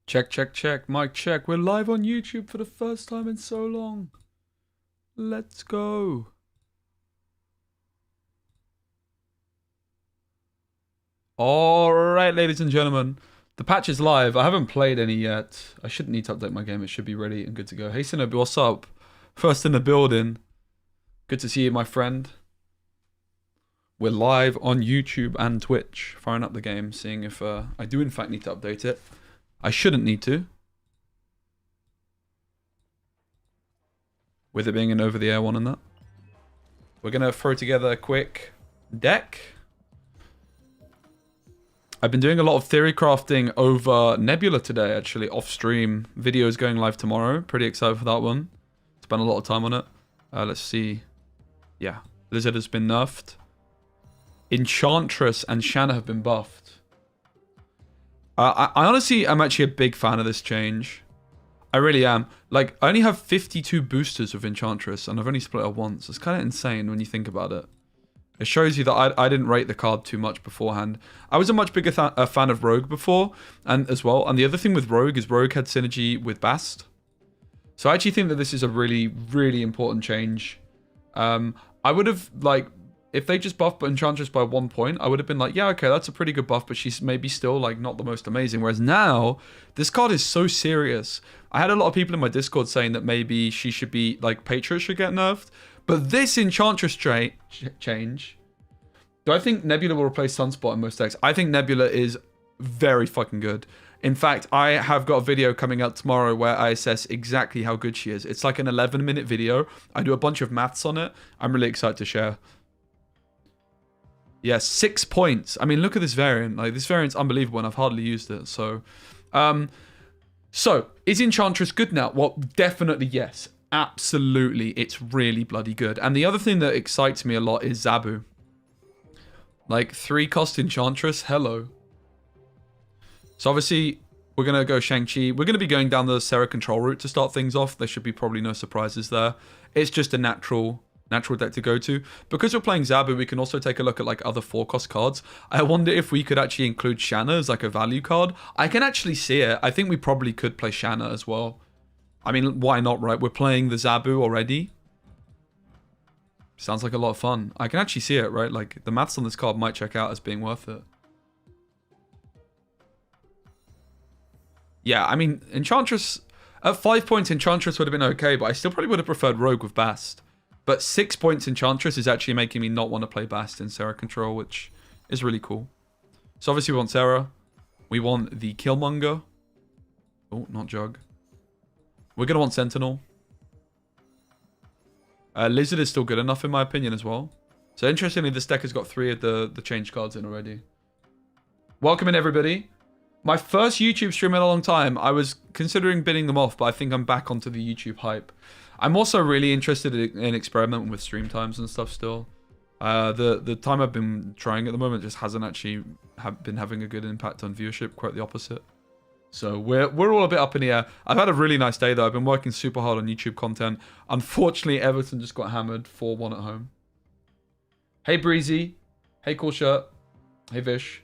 Check, check, check. Mic check. We're live on YouTube for the first time in so long. Let's go. Alright, ladies and gentlemen. The patch is live. I haven't played any yet. I shouldn't need to update my game. It should be ready and good to go. Hey, Sinobi, what's up? First in the building. Good to see you, my friend. We're live on YouTube and Twitch. Firing up the game, seeing if I do in fact need to update it. I shouldn't need to. With it being an over-the-air one and that. We're going to throw together a quick deck. I've been doing a lot of theory crafting over Nebula today, actually, off-stream. Videos going live tomorrow. Pretty excited for that one. Spent a lot of time on it. Let's see. Yeah. Lizard has been nerfed. Enchantress and Shanna have been buffed. I honestly am actually a big fan of this change. I really am. Like, I only have 52 boosters with Enchantress, and I've only split her once. It's kind of insane when you think about it. It shows you that I didn't rate the card too much beforehand. I was a much bigger fan of Rogue before, and as well. And the other thing with Rogue is Rogue had synergy with Bast. So I actually think that this is a really, really important change. I would have, like, if they just buffed Enchantress by 1 point, I would have been like, yeah, okay, that's a pretty good buff, but she's maybe still, like, not the most amazing. Whereas now, this card is so serious. I had a lot of people in my Discord saying that maybe she should be, like, Patriot should get nerfed. But this Enchantress change... Do I think Nebula will replace Sunspot in most decks? I think Nebula is very fucking good. In fact, I have got a video coming out tomorrow where I assess exactly how good she is. It's like an 11-minute video. I do a bunch of maths on it. I'm really excited to share. Yeah, 6 points. I mean, look at this variant. Like, this variant's unbelievable, and I've hardly used it. So, is Enchantress good now? Well, definitely yes. Absolutely, it's really bloody good. And the other thing that excites me a lot is Zabu. Like, 3-cost Enchantress, hello. So obviously, we're going to go Shang-Chi. We're going to be going down the Sarah control route to start things off. There should be probably no surprises there. It's just a natural deck to go to. Because we're playing Zabu, we can also take a look at like other 4-cost cards. I wonder if we could actually include Shanna as like a value card. I can actually see it. I think we probably could play Shanna as well. I mean, why not, right? We're playing the Zabu already. Sounds like a lot of fun. I can actually see it, right? Like, the maths on this card might check out as being worth it. Yeah, I mean, Enchantress... At 5 points, Enchantress would have been okay, but I still probably would have preferred Rogue with Bast. But 6 points Enchantress is actually making me not want to play Bast in Sarah control, which is really cool. So obviously we want Sarah. We want the Killmonger. Oh, not Jug. We're going to want Sentinel. Lizard is still good enough in my opinion as well. So interestingly, this deck has got 3 of the change cards in already. Welcome in everybody. My first YouTube stream in a long time. I was considering bidding them off, but I think I'm back onto the YouTube hype. I'm also really interested in experimenting with stream times and stuff still. The time I've been trying at the moment just hasn't actually been having a good impact on viewership, quite the opposite. So we're all a bit up in the air. I've had a really nice day though. I've been working super hard on YouTube content. Unfortunately, Everton just got hammered 4-1 at home. Hey Breezy. Hey Cool Shirt. Hey Vish.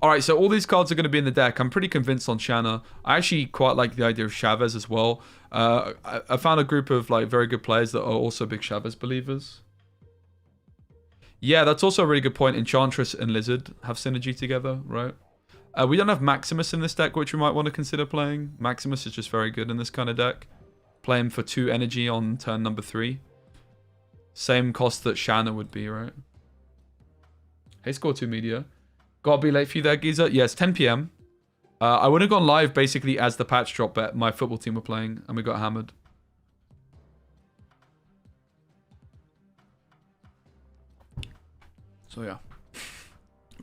Alright, so all these cards are going to be in the deck. I'm pretty convinced on Shanna. I actually quite like the idea of Chavez as well. I found a group of like very good players that are also big Chavez believers. Yeah, that's also a really good point. Enchantress and Lizard have synergy together, right? We don't have Maximus in this deck, which we might want to consider playing. Maximus is just very good in this kind of deck. Play him for 2 energy on turn number 3. Same cost that Shanna would be, right? Hey, Score 2 Media. Gotta be late for you there, Geezer. Yes, 10 PM. I would have gone live basically as the patch drop, but my football team were playing and we got hammered. So yeah.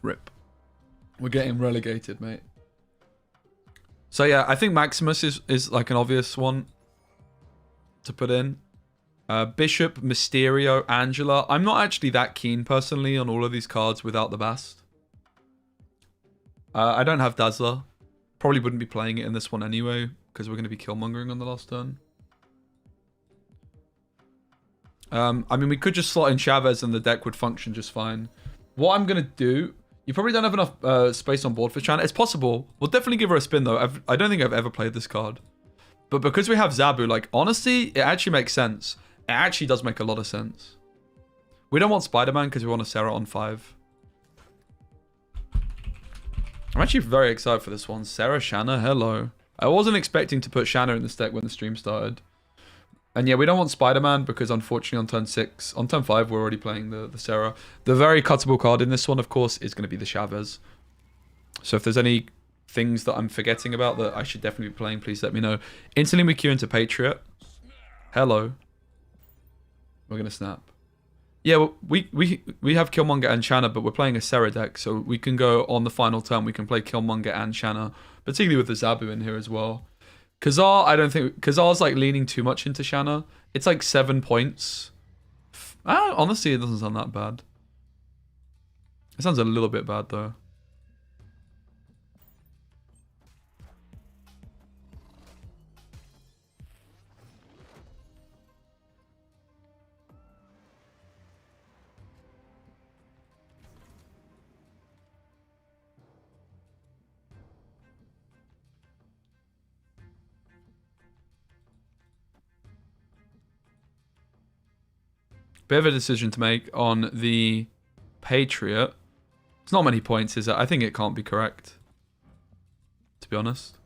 Rip. We're getting relegated, mate. So yeah, I think Maximus is like an obvious one to put in. Bishop, Mysterio, Angela. I'm not actually that keen personally on all of these cards without the Bast. I don't have Dazzler. Probably wouldn't be playing it in this one anyway, because we're going to be Killmongering on the last turn. I mean, we could just slot in Chavez and the deck would function just fine. What I'm going to do... You probably don't have enough space on board for Shanna. It's possible. We'll definitely give her a spin, though. I don't think I've ever played this card. But because we have Zabu, like, honestly, it actually makes sense. It actually does make a lot of sense. We don't want Spider-Man because we want a Sarah on 5. I'm actually very excited for this one. Sarah, Shanna, hello. I wasn't expecting to put Shanna in this deck when the stream started. And yeah, we don't want Spider-Man because unfortunately on turn 6, on turn 5, we're already playing the Sarah. The very cuttable card in this one, of course, is going to be the Chavez. So if there's any things that I'm forgetting about that I should definitely be playing, please let me know. Instantly we queue into Patriot. Hello. We're going to snap. Yeah, we have Killmonger and Shanna, but we're playing a Sarah deck, so we can go on the final turn. We can play Killmonger and Shanna, particularly with the Zabu in here as well. Kazar, I don't think... Kazar's like leaning too much into Shanna. It's like 7 points. Honestly, it doesn't sound that bad. It sounds a little bit bad, though. Bit of a decision to make on the Patriot. It's not many points, is it? I think it can't be correct, to be honest.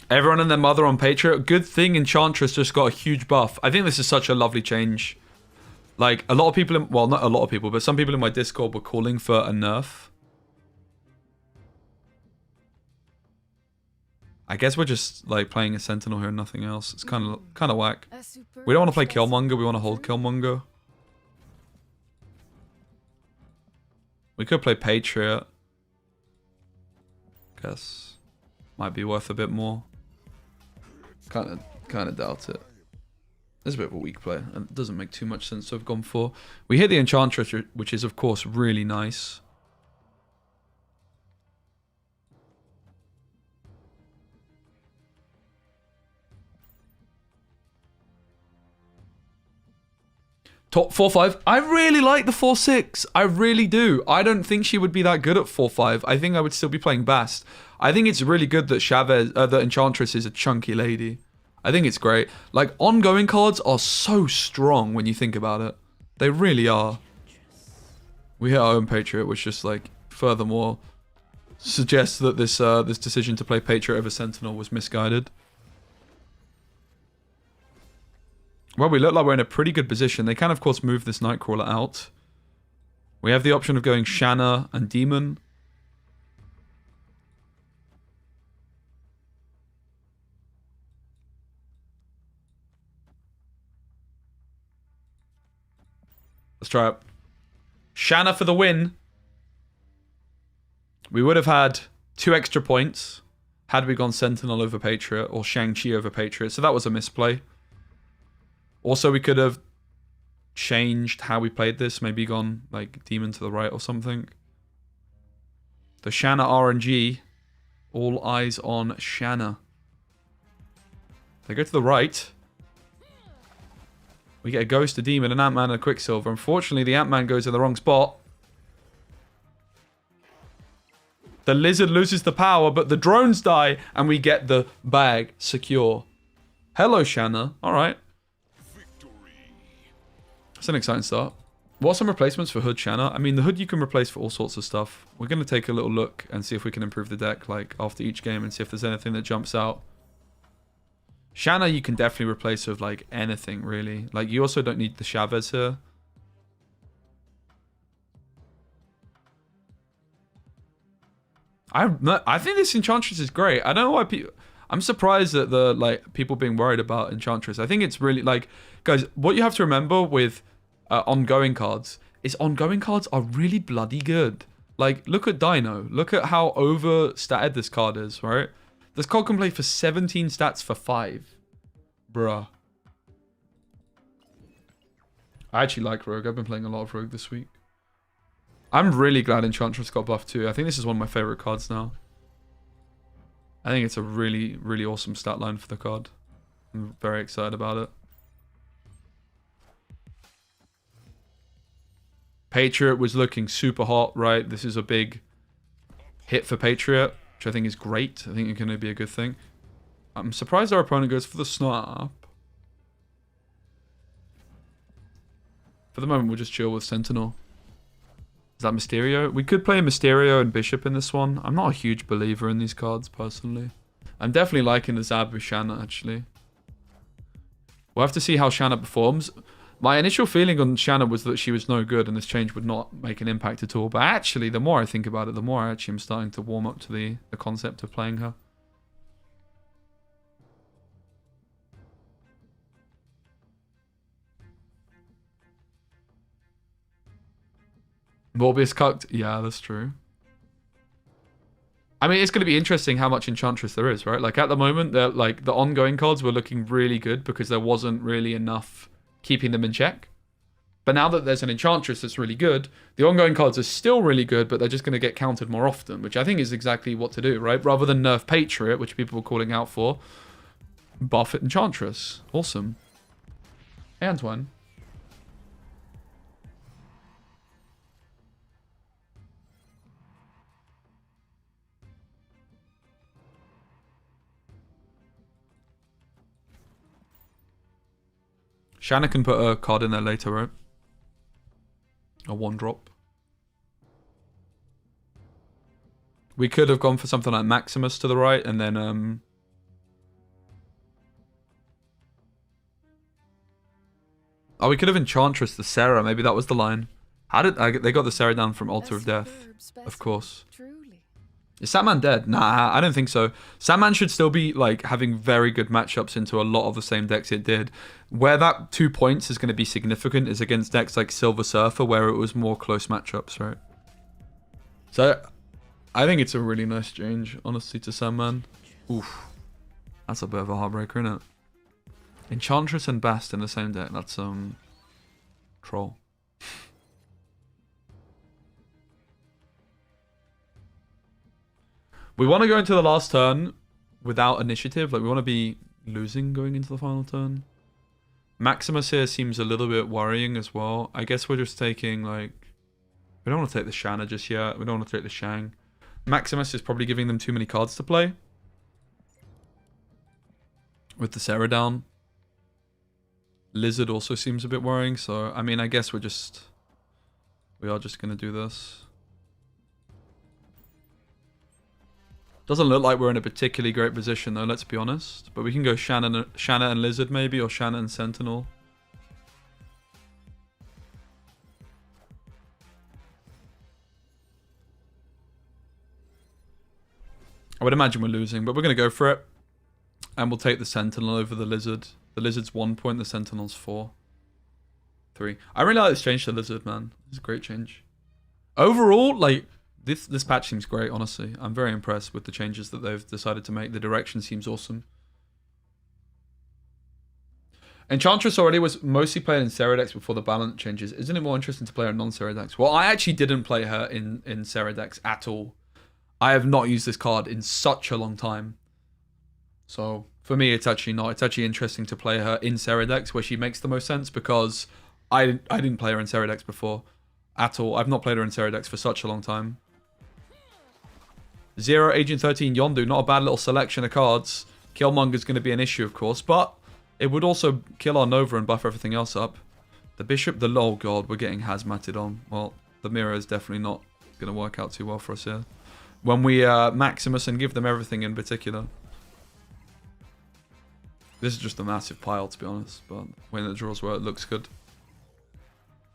Everyone and their mother on Patriot. Good thing Enchantress just got a huge buff. I think this is such a lovely change. Like, a lot of people, well, not a lot of people, but some people in my Discord were calling for a nerf. I guess we're just like playing a Sentinel here and nothing else. It's kind of whack. We don't want to play Killmonger. We want to hold Killmonger. We could play Patriot. Guess might be worth a bit more. Kind of doubt it. It's a bit of a weak play, and it doesn't make too much sense to have gone for. We hit the Enchantress, which is of course really nice. Top 4-5. I really like the 4-6. I really do. I don't think she would be that good at 4-5. I think I would still be playing Bast. I think it's really good that that Enchantress is a chunky lady. I think it's great. Like, ongoing cards are so strong when you think about it. They really are. We hit our own Patriot, which just, like, furthermore suggests that this this decision to play Patriot over Sentinel was misguided. Well, we look like we're in a pretty good position. They can, of course, move this Nightcrawler out. We have the option of going Shanna and Demon. Let's try it. Shanna for the win. We would have had 2 extra points had we gone Sentinel over Patriot or Shang-Chi over Patriot. So that was a misplay. Also, we could have changed how we played this. Maybe gone, like, Demon to the right or something. The Shanna RNG. All eyes on Shanna. They go to the right. We get a Ghost, a Demon, an Ant-Man, and a Quicksilver. Unfortunately, the Ant-Man goes in the wrong spot. The Lizard loses the power, but the drones die, and we get the bag secure. Hello, Shanna. All right. It's an exciting start. What are some replacements for Hood Shanna? I mean, the Hood you can replace for all sorts of stuff. We're going to take a little look and see if we can improve the deck, like, after each game and see if there's anything that jumps out. Shanna you can definitely replace with, like, anything, really. Like, you also don't need the Chavez here. I think this Enchantress is great. I don't know why people... I'm surprised at the, like, people being worried about Enchantress. I think it's really, like... Guys, what you have to remember with ongoing cards is ongoing cards are really bloody good. Like, look at Dino. Look at how overstated this card is, right? This card can play for 17 stats for 5. Bruh. I actually like Rogue. I've been playing a lot of Rogue this week. I'm really glad Enchantress got buffed too. I think this is one of my favorite cards now. I think it's a really, really awesome stat line for the card. I'm very excited about it. Patriot was looking super hot, right? This is a big hit for Patriot, which I think is great. I think it's going to be a good thing. I'm surprised our opponent goes for the snap. For the moment, we'll just chill with Sentinel. Is that Mysterio? We could play Mysterio and Bishop in this one. I'm not a huge believer in these cards, personally. I'm definitely liking the Zab with Shanna, actually. We'll have to see how Shanna performs. My initial feeling on Shanna was that she was no good and this change would not make an impact at all. But actually, the more I think about it, the more I actually am starting to warm up to the concept of playing her. Morbius cucked? Yeah, that's true. I mean, it's going to be interesting how much Enchantress there is, right? Like, at the moment, like the ongoing cards were looking really good because there wasn't really enough keeping them in check. But now that there's an Enchantress that's really good, the ongoing cards are still really good, but they're just going to get countered more often, which I think is exactly what to do, right? Rather than nerf Patriot, which people were calling out for, buff Enchantress. Awesome. Hey, Antoine. Shanna can put a card in there later, right? A 1-drop. We could have gone for something like Maximus to the right, and then oh, we could have Enchantress the Sarah. Maybe that was the line. How did they got the Sarah down from Altar of Death? Of course. Is Sandman dead? Nah, I don't think so. Sandman should still be like having very good matchups into a lot of the same decks it did. Where that 2 points is going to be significant is against decks like Silver Surfer, where it was more close matchups, right? So, I think it's a really nice change, honestly, to Sandman. Oof. That's a bit of a heartbreaker, isn't it? Enchantress and Bast in the same deck. That's, troll. We want to go into the last turn without initiative. Like, we want to be losing going into the final turn. Maximus here seems a little bit worrying as well. I guess we're just taking, like... We don't want to take the Shanna just yet. We don't want to take the Shang. Maximus is probably giving them too many cards to play. With the Sarah down. Lizard also seems a bit worrying. So, I mean, I guess we are just going to do this. Doesn't look like we're in a particularly great position though, let's be honest. But we can go Shanna and Lizard maybe, or Shanna and Sentinel. I would imagine we're losing, but we're going to go for it. And we'll take the Sentinel over the Lizard. The Lizard's 1 point, the Sentinel's 4. 3. I really like this change to Lizard, man. It's a great change. Overall, like... This patch seems great, honestly. I'm very impressed with the changes that they've decided to make. The direction seems awesome. Enchantress already was mostly played in Sarah decks before the balance changes. Isn't it more interesting to play her in non-Sarah decks? Well, I actually didn't play her in Sarah decks at all. I have not used this card in such a long time. So, for me, it's actually not. It's actually interesting to play her in Sarah decks where she makes the most sense because I didn't play her in Sarah decks before at all. I've not played her in Sarah decks for such a long time. 0, Agent 13, Yondu. Not a bad little selection of cards. Killmonger's going to be an issue, of course, but it would also kill our Nova and buff everything else up. The Bishop, oh god, we're getting hazmated on. Well, the mirror is definitely not going to work out too well for us here. When we Maximus and give them everything in particular. This is just a massive pile, to be honest, but when it draws where it looks good.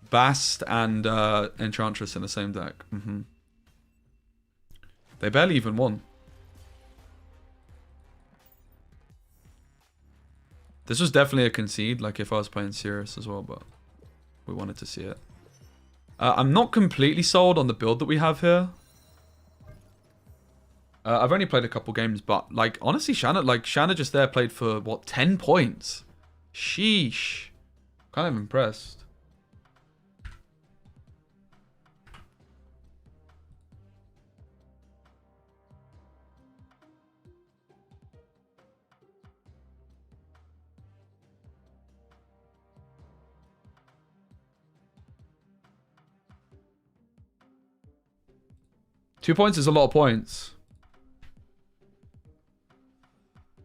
Bast and Enchantress in the same deck. They barely even won. This was definitely a concede, like if I was playing serious as well, but we wanted to see it. I'm not completely sold on the build that we have here. I've only played a couple games, but like honestly, Shanna just there played for what, 10 points? Sheesh. Kind of impressed. 2 points is a lot of points.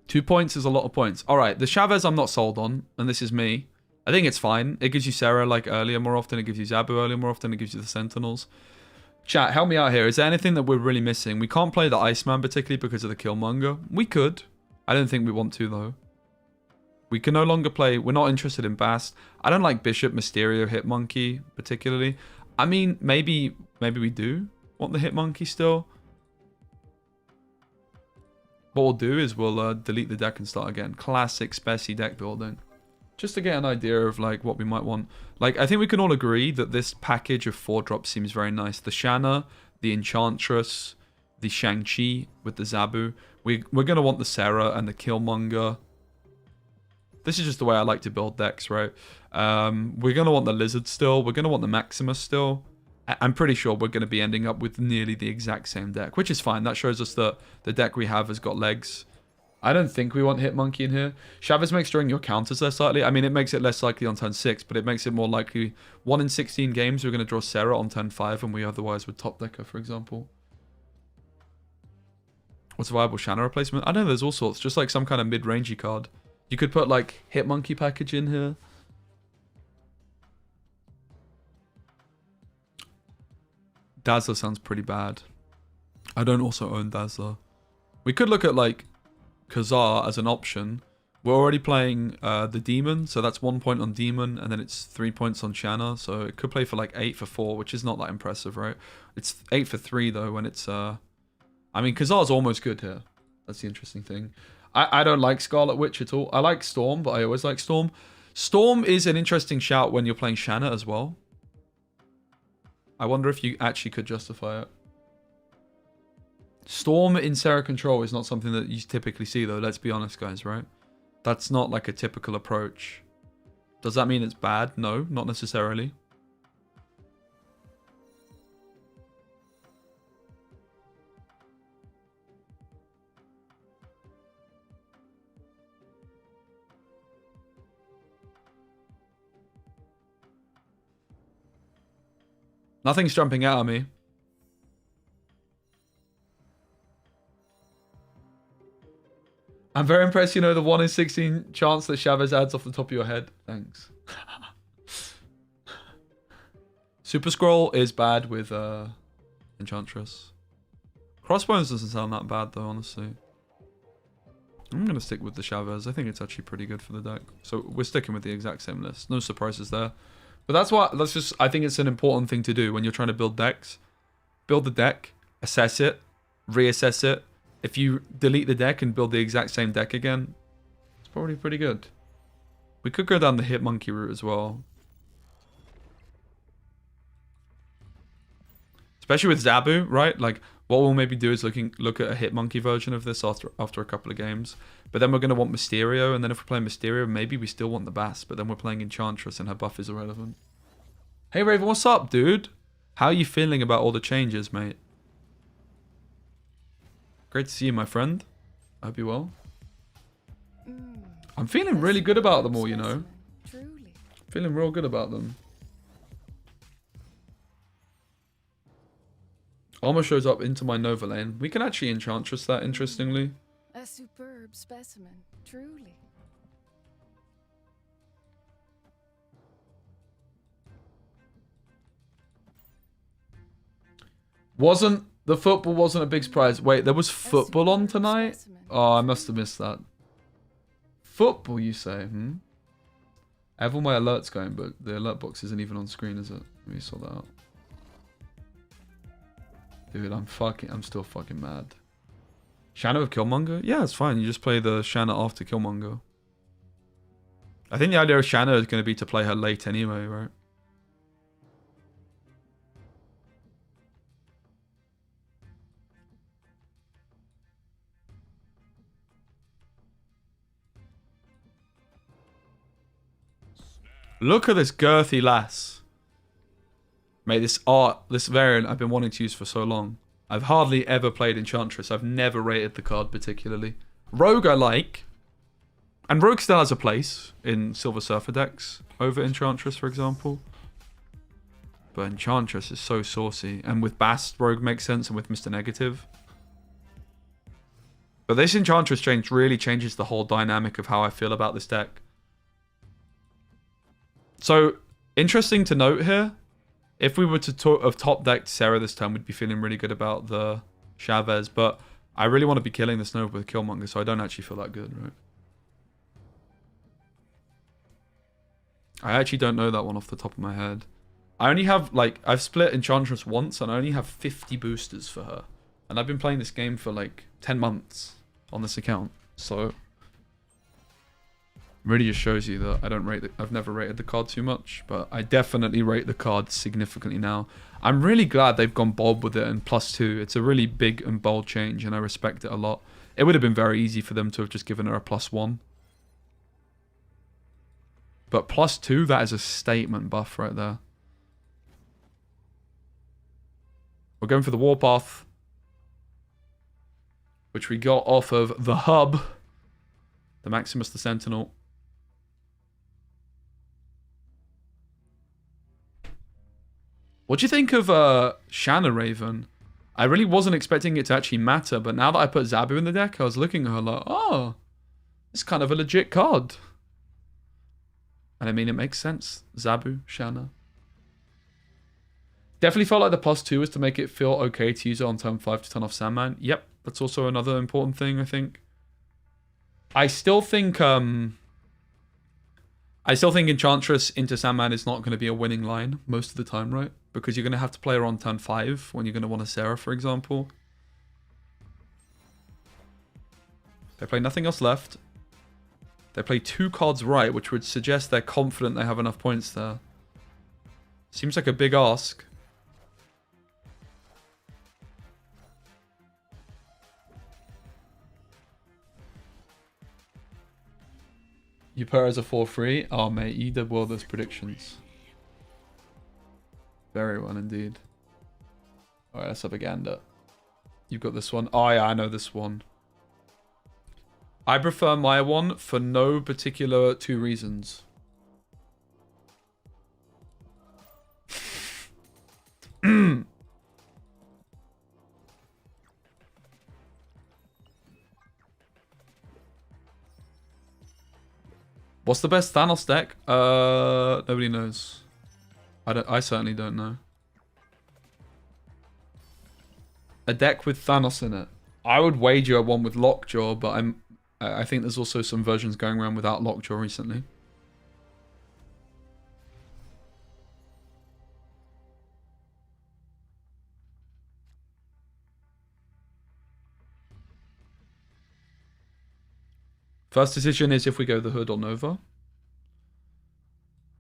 2 points is a lot of points. All right, the Chavez I'm not sold on, and this is me. I think it's fine. It gives you Sarah like earlier more often. It gives you Zabu earlier more often. It gives you the Sentinels. Chat, help me out here. Is there anything that we're really missing? We can't play the Iceman particularly because of the Killmonger. We could. I don't think we want to though. We can no longer play. We're not interested in Bast. I don't like Bishop, Mysterio, Hitmonkey particularly. I mean, maybe we do want the Hitmonkey still. What we'll do is we'll delete the deck and start again. Classic Spessy deck building. Just to get an idea of like what we might want. Like, I think we can all agree that this package of 4-drops seems very nice. The Shanna, the Enchantress, the Shang-Chi with the Zabu. We're going to want the Sarah and the Killmonger. This is just the way I like to build decks, right? We're going to want the Lizard still. We're going to want the Maximus still. I'm pretty sure we're going to be ending up with nearly the exact same deck, which is fine. That shows us that the deck we have has got legs. I don't think we want Hitmonkey in here. Chavez makes drawing your counters less likely. I mean, it makes it less likely on turn 6, but it makes it more likely. 1 in 16 games, we're going to draw Sarah on turn 5, and we otherwise would top decker, for example. What's a viable Shanna replacement? I don't know, there's all sorts. Just like some kind of mid-rangey card. You could put, like, Hitmonkey package in here. Dazzler sounds pretty bad. I don't also own Dazzler. We could look at, like, Khazar as an option. We're already playing the Demon, so that's 1 point on Demon, and then it's 3 points on Shanna, so it could play for like 8 for 4, which is not that impressive, right? It's 8 for 3 though, when it's I mean, Khazar's almost good here. That's the interesting thing. I don't like Scarlet Witch at all. I like Storm, but I always like Storm. Storm is an interesting shout when you're playing Shanna as well. I wonder if you actually could justify it. Storm in Sarah Control is not something that you typically see, though. Let's be honest, guys, right? That's not like a typical approach. Does that mean it's bad? No, not necessarily. Nothing's jumping out at me. I'm very impressed, you know, the 1 in 16 chance that Chavez adds off the top of your head. Thanks. Super Scroll is bad with Enchantress. Crossbones doesn't sound that bad, though, honestly. I'm going to stick with the Chavez. I think it's actually pretty good for the deck. So we're sticking with the exact same list. No surprises there. But I think it's an important thing to do when you're trying to build decks. Build the deck, assess it, reassess it. If you delete the deck and build the exact same deck again, it's probably pretty good. We could go down the Hitmonkey route as well. Especially with Zabu, right? Like, what we'll maybe do is look at a Hitmonkey version of this after a couple of games. But then we're going to want Mysterio, and then if we're playing Mysterio, maybe we still want the Bass, but then we're playing Enchantress and her buff is irrelevant. Hey Raven, what's up, dude? How are you feeling about all the changes, mate? Great to see you, my friend. I hope you're well. I'm feeling really good about them all, you know. Feeling real good about them. Armor shows up into my Nova lane. We can actually Enchantress that, interestingly. A superb specimen, truly. The football wasn't a big surprise. Wait, there was football on tonight? Oh, I must have missed that. Football, you say? I have all my alerts going, but the alert box isn't even on screen, is it? Let me sort that out. Dude, I'm still fucking mad. Shanna with Killmonger? Yeah, it's fine. You just play the Shanna after Killmonger. I think the idea of Shanna is going to be to play her late anyway, right? Look at this girthy lass. Mate, this variant I've been wanting to use for so long. I've hardly ever played Enchantress. I've never rated the card particularly. Rogue I like. And Rogue still has a place in Silver Surfer decks over Enchantress, for example. But Enchantress is so saucy. And with Bast, Rogue makes sense, and with Mr. Negative. But this Enchantress change really changes the whole dynamic of how I feel about this deck. So, interesting to note here. If we were to have top decked Sarah this time, we'd be feeling really good about the Chavez. But I really want to be killing this Nova with Killmonger, so I don't actually feel that good, right? I actually don't know that one off the top of my head. I only have, like, I've split Enchantress once, and I only have 50 boosters for her. And I've been playing this game for, like, 10 months on this account. So, really just shows you that I don't rate I've never rated the card too much, but I definitely rate the card significantly now. I'm really glad they've gone bold with it and +2. It's a really big and bold change, and I respect it a lot. It would have been very easy for them to have just given her a +1. But +2, that is a statement buff right there. We're going for the Warpath, which we got off of the hub, the Maximus the Sentinel. What do you think of Shanna Raven? I really wasn't expecting it to actually matter, but now that I put Zabu in the deck, I was looking at her like, oh, it's kind of a legit card. And I mean, it makes sense. Zabu, Shanna. Definitely felt like the +2 was to make it feel okay to use it on turn 5 to turn off Sandman. Yep, that's also another important thing, I think. I still think Enchantress into Sandman is not going to be a winning line most of the time, right? Because you're going to have to play her on turn 5 when you're going to want a Sarah, for example. They play nothing else left. They play 2 cards right, which would suggest they're confident they have enough points there. Seems like a big ask. You put her as a 4-3? Oh, mate, you did well those predictions. Very well indeed. Alright, let's have a gander. You've got this one. Oh, yeah, I know this one. I prefer my one for no particular 2 reasons. What's the best Thanos deck? Nobody knows. I certainly don't know. A deck with Thanos in it. I would wager one with Lockjaw, but I think there's also some versions going around without Lockjaw recently. First decision is if we go the Hood or Nova.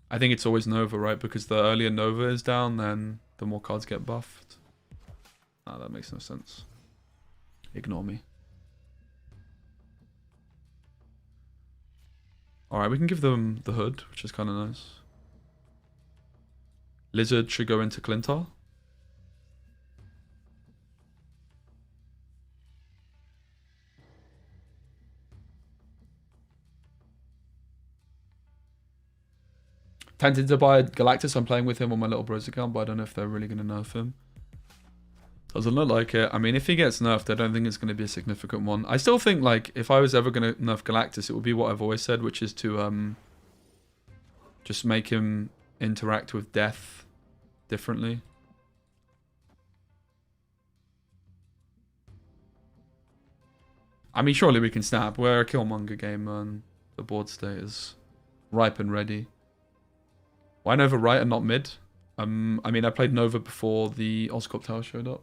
I think it's always Nova, right? Because the earlier Nova is down, then the more cards get buffed. Ah, that makes no sense. Ignore me. Alright, we can give them the Hood, which is kind of nice. Lizard should go into Clintar. Tempted to buy Galactus. I'm playing with him on my little bro's account, but I don't know if they're really going to nerf him. Doesn't look like it. I mean, if he gets nerfed, I don't think it's going to be a significant one. I still think, like, if I was ever going to nerf Galactus, it would be what I've always said, which is to just make him interact with death differently. I mean, surely we can snap. We're a Killmonger game, and the board state is ripe and ready. Why Nova right and not mid? I mean, I played Nova before the Oscorp Tower showed up.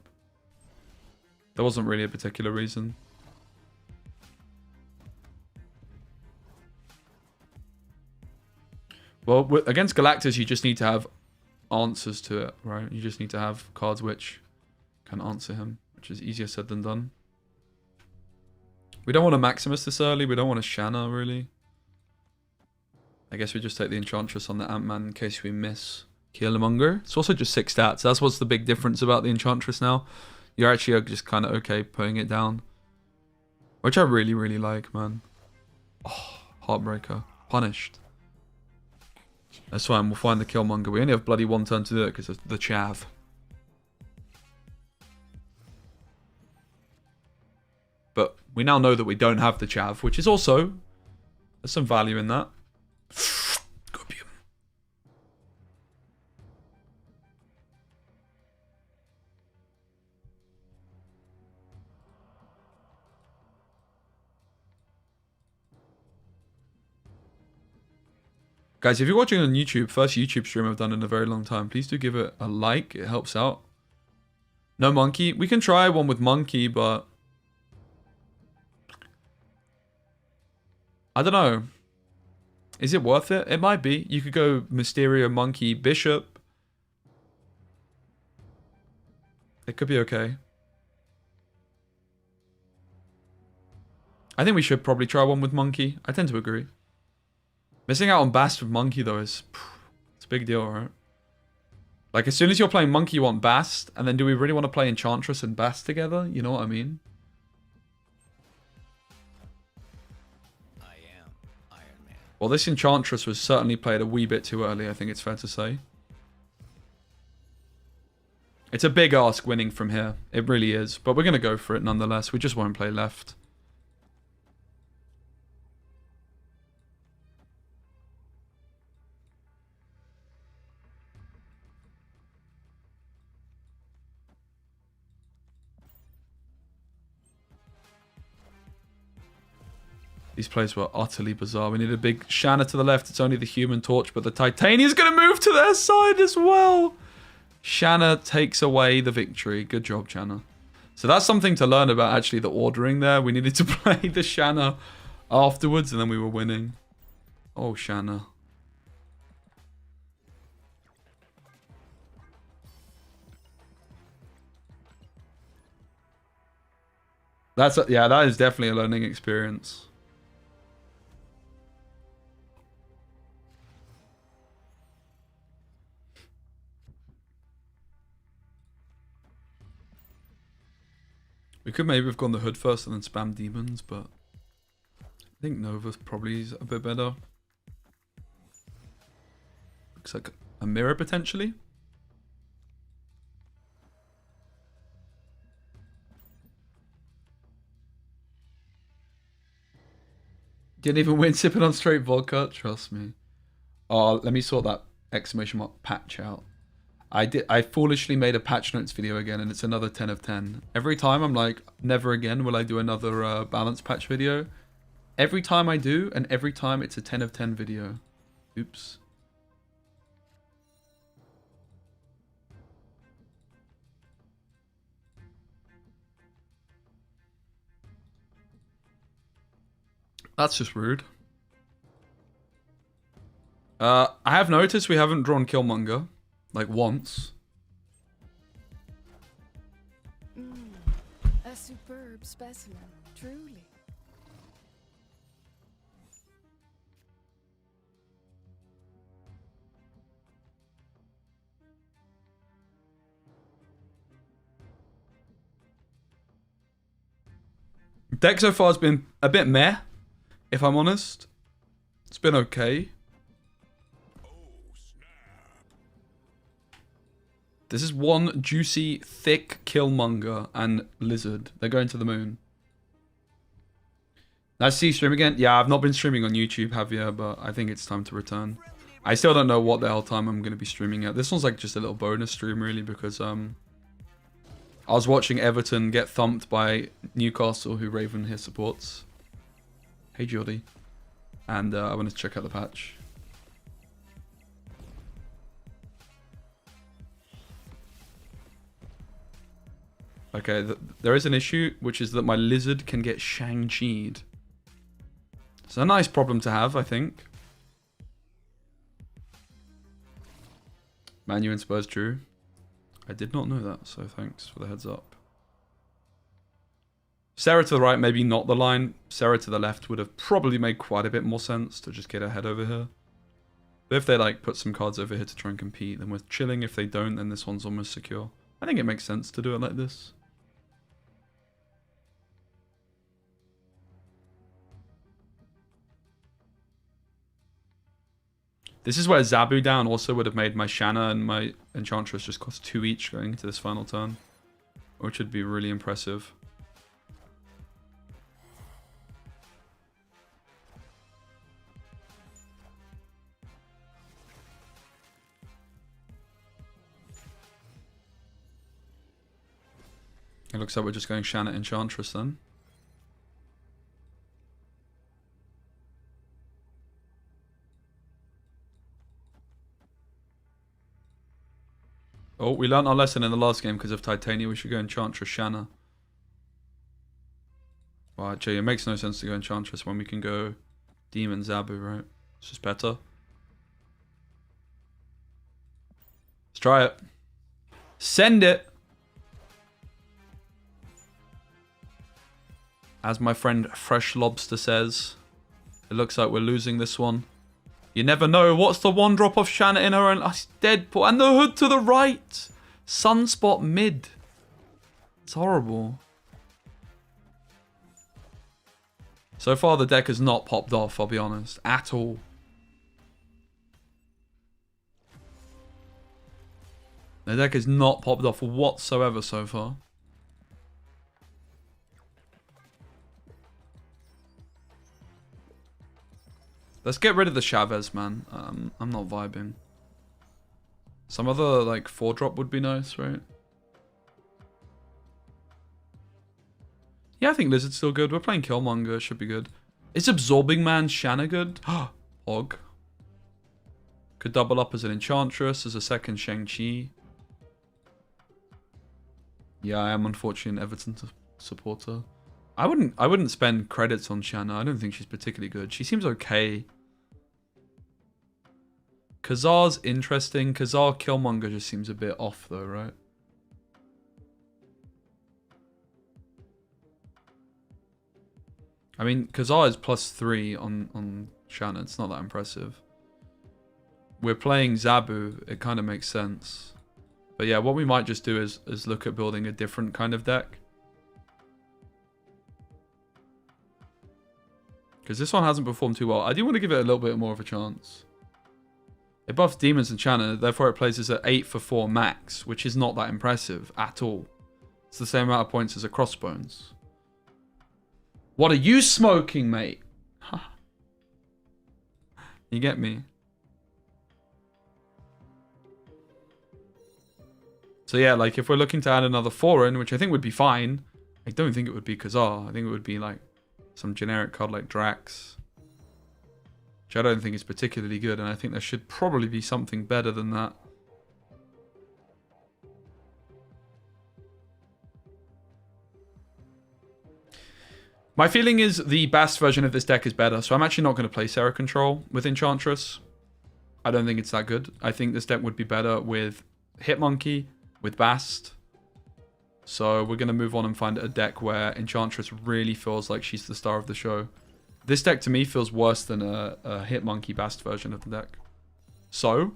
There wasn't really a particular reason. Well, against Galactus, you just need to have answers to it, right? You just need to have cards which can answer him, which is easier said than done. We don't want a Maximus this early. We don't want a Shanna, really. I guess we just take the Enchantress on the Ant-Man in case we miss Killmonger. It's also just 6 stats. That's what's the big difference about the Enchantress now. You're actually just kind of okay putting it down. Which I really, really like, man. Oh, Heartbreaker. Punished. That's fine, we'll find the Killmonger. We only have bloody one turn to do it because of the chav. But we now know that we don't have the chav, which is also... There's some value in that. Scorpion. Guys, if you're watching on YouTube, first YouTube stream I've done in a very long time, please do give it a like. It helps out. No monkey. We can try one with monkey, but... I don't know. Is it worth it? It might be. You could go Mysterio, Monkey, Bishop. It could be okay. I think we should probably try one with Monkey. I tend to agree. Missing out on Bast with Monkey, though, is... It's a big deal, right? Like, as soon as you're playing Monkey, you want Bast. And then do we really want to play Enchantress and Bast together? You know what I mean? Well, this Enchantress was certainly played a wee bit too early, I think it's fair to say. It's a big ask winning from here. It really is. But we're going to go for it nonetheless. We just won't play left. These plays were utterly bizarre. We need a big Shanna to the left. It's only the Human Torch, but the Titania's going to move to their side as well. Shanna takes away the victory. Good job, Shanna. So that's something to learn about, actually, the ordering there. We needed to play the Shanna afterwards, and then we were winning. Oh, Shanna. Yeah, that is definitely a learning experience. We could maybe have gone the Hood first and then spam Demons, but I think Nova's probably a bit better. Looks like a mirror potentially. Didn't even win sipping on straight vodka, trust me. Oh, let me sort that exclamation mark patch out. I foolishly made a patch notes video again, and it's another 10 of 10. Every time I'm like, never again will I do another balance patch video. Every time I do, and every time it's a 10 of 10 video. Oops. That's just rude. I have noticed we haven't drawn Killmonger. Like, once. A superb specimen, truly. Deck so far has been a bit meh, if I'm honest. It's been okay. This is one juicy, thick Killmonger and Lizard. They're going to the moon. Nice to see you stream again. Yeah, I've not been streaming on YouTube, Javier, but I think it's time to return. I still don't know what the hell time I'm going to be streaming at. This one's like just a little bonus stream, really, because I was watching Everton get thumped by Newcastle, who Raven here supports. Hey, Jordy. And I wanted to check out the patch. Okay, there is an issue, which is that my Lizard can get Shang-Chi'd. It's a nice problem to have, I think. Manu and Spurs drew. I did not know that, so thanks for the heads up. Sarah to the right, maybe not the line. Sarah to the left would have probably made quite a bit more sense to just get ahead over here. But if they like put some cards over here to try and compete, then we're chilling. If they don't, then this one's almost secure. I think it makes sense to do it like this. This is where Zabu down also would have made my Shanna and my Enchantress just cost 2 each going into this final turn. Which would be really impressive. It looks like we're just going Shanna Enchantress then. Oh, we learned our lesson in the last game because of Titania. We should go Enchantress Shanna. Well, actually, it makes no sense to go Enchantress when we can go Demon Zabu, right? It's just better. Let's try it. Send it! As my friend Fresh Lobster says, it looks like we're losing this one. You never know. What's the one drop of Shanna in her own? Oh, Deadpool. And the hood to the right. Sunspot mid. It's horrible. So far, the deck has not popped off, I'll be honest. At all. The deck has not popped off whatsoever so far. Let's get rid of the Chavez, man. I'm not vibing. Some other, like, 4-drop would be nice, right? Yeah, I think Lizard's still good. We're playing Killmonger. Should be good. Is Absorbing Man Shanna good? Hog. Could double up as an Enchantress, as a second Shang-Chi. Yeah, I am unfortunately an Everton supporter. I wouldn't spend credits on Shanna. I don't think she's particularly good. She seems okay. Khazar's interesting. Khazar Killmonger just seems a bit off though, right? I mean, Khazar is +3 on Shanna. It's not that impressive. We're playing Zabu. It kind of makes sense. But yeah, what we might just do is look at building a different kind of deck. Because this one hasn't performed too well. I do want to give it a little bit more of a chance. It buffs Demons and Shanna, therefore it places at 8 for 4 max, which is not that impressive at all. It's the same amount of points as a Crossbones. What are you smoking, mate? You get me? So yeah, like if we're looking to add another foreign, which I think would be fine, I don't think it would be Khazar. I think it would be like some generic card like Drax, which I don't think is particularly good, and I think there should probably be something better than that. My feeling is the Bast version of this deck is better, so I'm actually not going to play Sarah Control with Enchantress. I don't think it's that good. I think this deck would be better with Hitmonkey, with Bast. So we're going to move on and find a deck where Enchantress really feels like she's the star of the show. This deck to me feels worse than a Hitmonkey Bast version of the deck. So,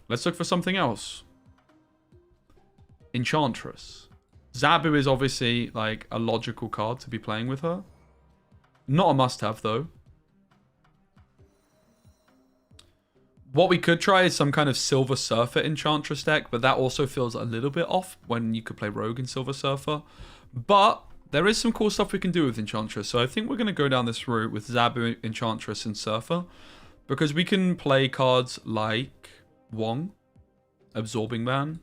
let's look for something else. Enchantress. Zabu is obviously like a logical card to be playing with her. Not a must-have though. What we could try is some kind of Silver Surfer Enchantress deck, but that also feels a little bit off when you could play Rogue and Silver Surfer. But there is some cool stuff we can do with Enchantress, so I think we're going to go down this route with Zabu, Enchantress, and Surfer, because we can play cards like Wong, Absorbing Man,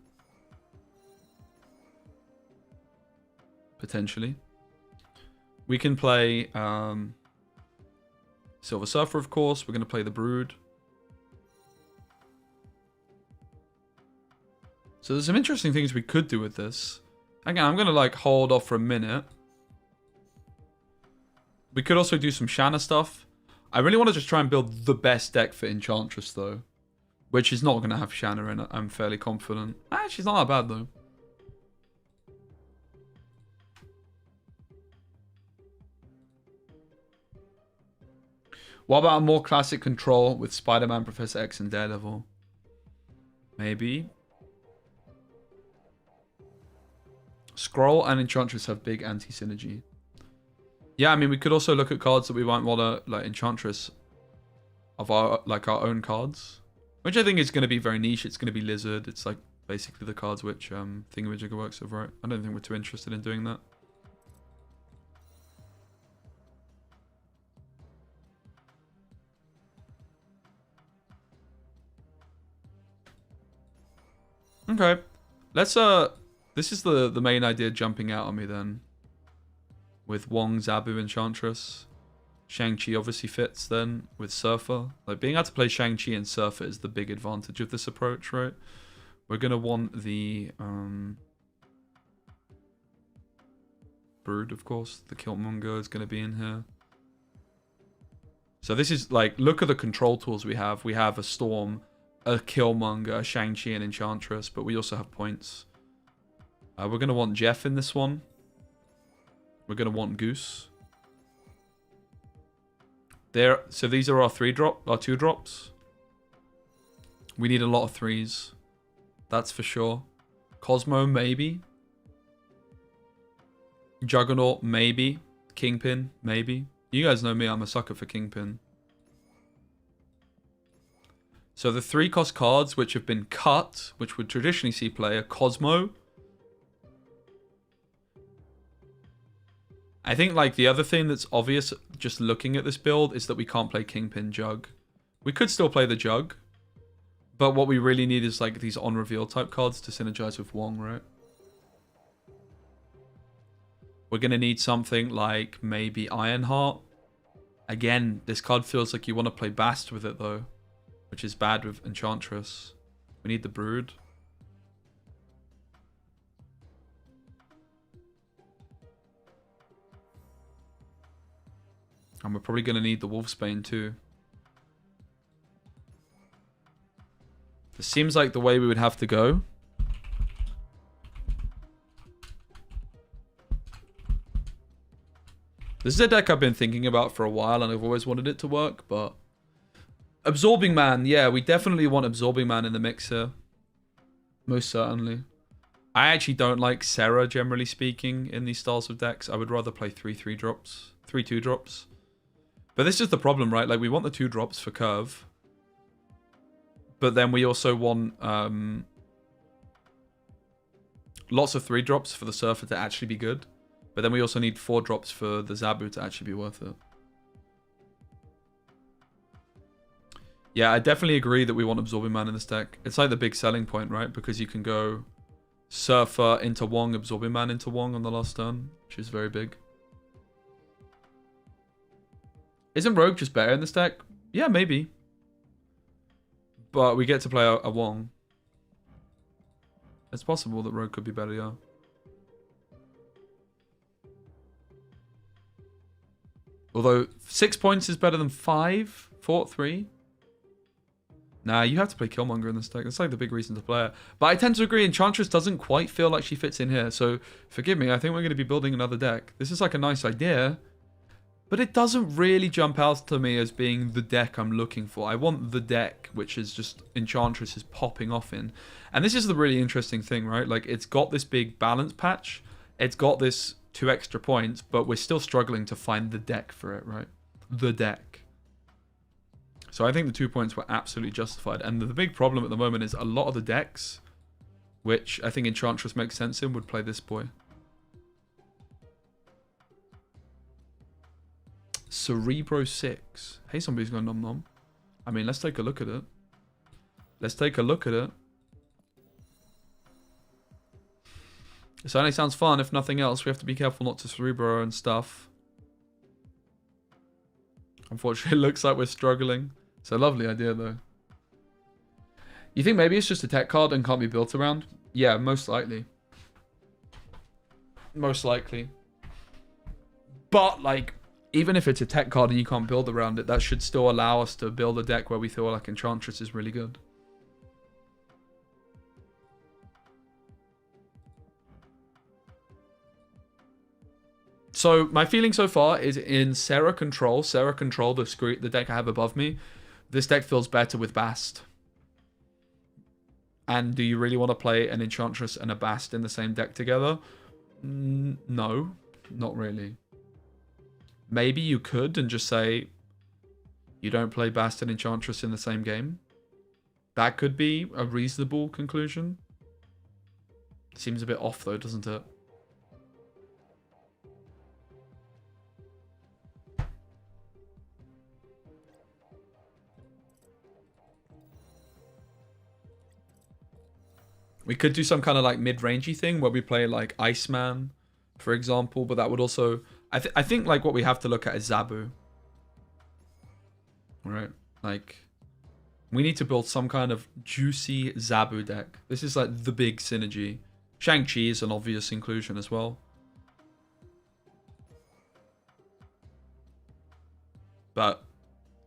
potentially. We can play Silver Surfer, of course. We're going to play the Brood. So there's some interesting things we could do with this. Again, I'm going to like hold off for a minute. We could also do some Shanna stuff. I really want to just try and build the best deck for Enchantress though, which is not going to have Shanna in it. I'm fairly confident. She's not that bad though. What about a more classic control with Spider-Man, Professor X, and Daredevil? Maybe. Scroll and Enchantress have big anti-synergy. Yeah, I mean, we could also look at cards that we might want to, like Enchantress, of our, like our own cards. Which I think is going to be very niche. It's going to be Lizard. It's like basically the cards which Thingamajigger works with, right? I don't think we're too interested in doing that. Okay. Let's this is the main idea jumping out on me then. With Wong, Zabu, Enchantress. Shang-Chi obviously fits then with Surfer. Like being able to play Shang-Chi and Surfer is the big advantage of this approach, right? We're gonna want the Brood, of course. The Killmonger is gonna be in here. So this is like, look at the control tools we have. We have a Storm, a Killmonger, a Shang-Chi, and Enchantress, but we also have points. We're gonna want Jeff in this one. We're gonna want Goose. There, so these are our 2 drops. We need a lot of 3s. That's for sure. Cosmo, maybe. Juggernaut, maybe. Kingpin, maybe. You guys know me, I'm a sucker for Kingpin. So the 3-cost cards which have been cut, which would traditionally see play, are Cosmo. I think like the other thing that's obvious just looking at this build is that we can't play Kingpin Jug. We could still play the Jug, but what we really need is like these on reveal type cards to synergize with Wong, right? We're going to need something like maybe Ironheart. Again, this card feels like you want to play Bast with it though, which is bad with Enchantress. We need the Brood. And we're probably going to need the Wolfsbane too. This seems like the way we would have to go. This is a deck I've been thinking about for a while and I've always wanted it to work, but... Absorbing Man, yeah, we definitely want Absorbing Man in the mix here. Most certainly. I actually don't like Serra, generally speaking, in these styles of decks. I would rather play 3/3 drops. 3/2 drops. But this is the problem, right? Like, we want the 2 drops for curve. But then we also want lots of 3 drops for the Surfer to actually be good. But then we also need 4 drops for the Zabu to actually be worth it. Yeah, I definitely agree that we want Absorbing Man in this deck. It's like the big selling point, right? Because you can go Surfer into Wong, Absorbing Man into Wong on the last turn, which is very big. Isn't Rogue just better in this deck? Yeah, maybe. But we get to play a Wong. It's possible that Rogue could be better, yeah. Although 6 points is better than 5, 4, 3. Nah, you have to play Killmonger in this deck. That's like the big reason to play it. But I tend to agree, Enchantress doesn't quite feel like she fits in here. So forgive me, I think we're going to be building another deck. This is like a nice idea. But it doesn't really jump out to me as being the deck I'm looking for. I want the deck, which is just Enchantress is popping off in. And this is the really interesting thing, right? Like, it's got this big balance patch. It's got this 2 extra points, but we're still struggling to find the deck for it, right? The deck. So I think the 2 points were absolutely justified. And the big problem at the moment is a lot of the decks, which I think Enchantress makes sense in, would play this boy. Cerebro 6. Hey, somebody's gone nom nom. I mean, let's take a look at it. Let's take a look at it. It certainly sounds fun, if nothing else. We have to be careful not to Cerebro and stuff. Unfortunately, it looks like we're struggling. It's a lovely idea, though. You think maybe it's just a tech card and can't be built around? Yeah, most likely. Most likely. But, like, even if it's a tech card and you can't build around it, that should still allow us to build a deck where we feel like Enchantress is really good. So my feeling so far is in Serra Control, the deck I have above me, this deck feels better with Bast. And do you really want to play an Enchantress and a Bast in the same deck together? No, not really. Maybe you could and just say you don't play Bast and Enchantress in the same game. That could be a reasonable conclusion. Seems a bit off though, doesn't it? We could do some kind of like mid-rangey thing where we play like Iceman, for example, but that would also... I think like what we have to look at is Zabu. Right? Like, we need to build some kind of juicy Zabu deck. This is like the big synergy. Shang-Chi is an obvious inclusion as well. But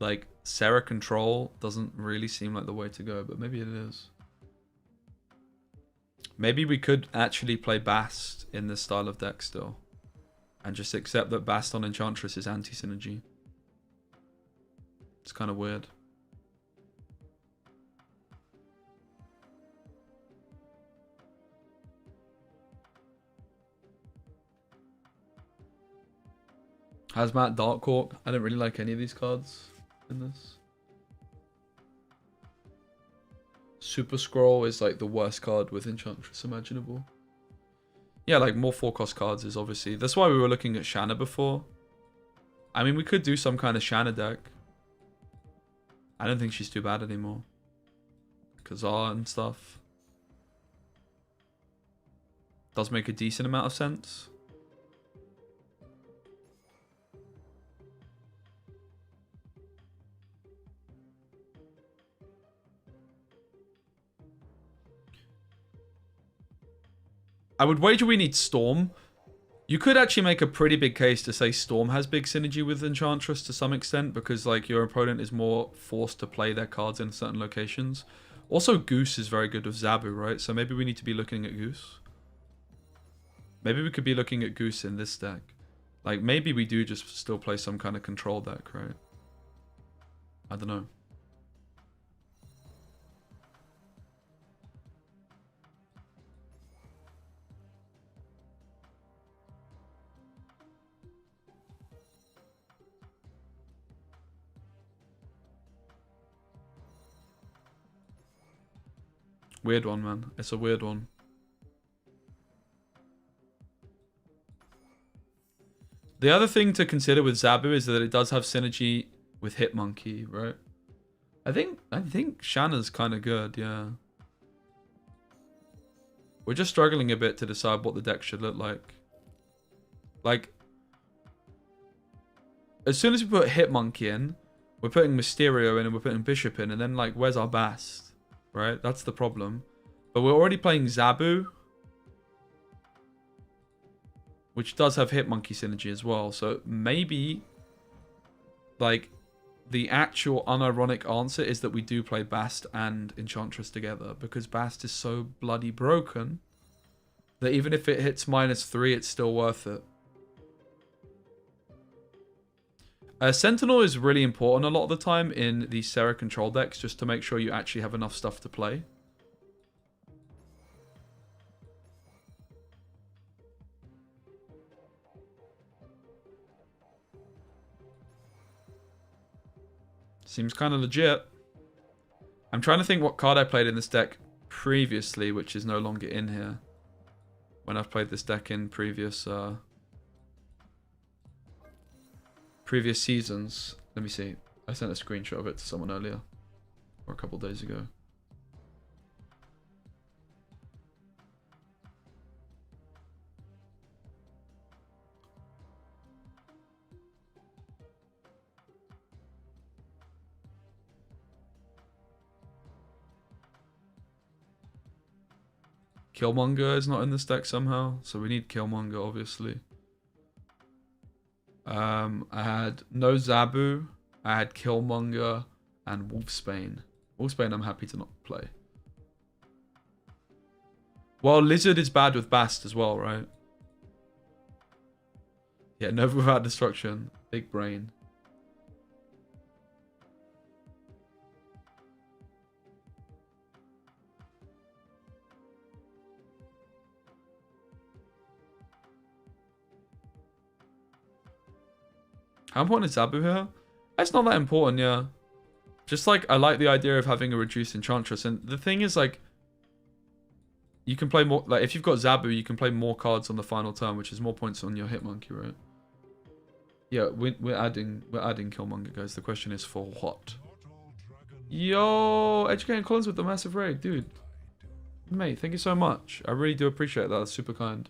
like Sarah Control doesn't really seem like the way to go, but maybe it is. Maybe we could actually play Bast in this style of deck still. And just accept that Bast on Enchantress is anti-synergy. It's kind of weird. Hazmat, Dark Hawk. I don't really like any of these cards in this. Super Scroll is like the worst card with Enchantress imaginable. Yeah, like more 4-cost cards is obviously... That's why we were looking at Shanna before. I mean, we could do some kind of Shanna deck. I don't think she's too bad anymore. Kazar and stuff. Does make a decent amount of sense. I would wager we need Storm. You could actually make a pretty big case to say Storm has big synergy with Enchantress to some extent, because like your opponent is more forced to play their cards in certain locations. Also, Goose is very good with Zabu, right? So maybe we need to be looking at Goose. Maybe we could be looking at Goose in this deck. Like, maybe we do just still play some kind of control deck, right? I don't know. Weird one, man. It's a weird one. The other thing to consider with Zabu is that it does have synergy with Hitmonkey, right? I think Shanna's kind of good, yeah. We're just struggling a bit to decide what the deck should look like. Like, as soon as we put Hitmonkey in, we're putting Mysterio in and we're putting Bishop in, and then like, where's our Bast? Right? That's the problem. But we're already playing Zabu, which does have Hitmonkey synergy as well. So maybe, like, the actual unironic answer is that we do play Bast and Enchantress together, because Bast is so bloody broken that even if it hits -3, it's still worth it. Sentinel is really important a lot of the time in the Sarah control decks, just to make sure you actually have enough stuff to play. Seems kind of legit. I'm trying to think what card I played in this deck previously, which is no longer in here. When I've played this deck in previous seasons. Let me see. I sent a screenshot of it to someone earlier. Or a couple days ago. Killmonger is not in this deck somehow, so we need Killmonger, obviously. I had no Zabu, I had Killmonger, and Wolfsbane. Wolfsbane I'm happy to not play. Well, Lizard is bad with Bast as well, right? Yeah, Nova without destruction. Big brain. How important is Zabu here? It's not that important, yeah. Just like, I like the idea of having a reduced Enchantress. And the thing is, like, you can play more, like, if you've got Zabu, you can play more cards on the final turn, which is more points on your Hitmonkey, right? Yeah, we're adding Killmonger, guys. The question is for what? Yo, Educating Collins with the massive raid, dude. Mate, thank you so much. I really do appreciate that. That's super kind.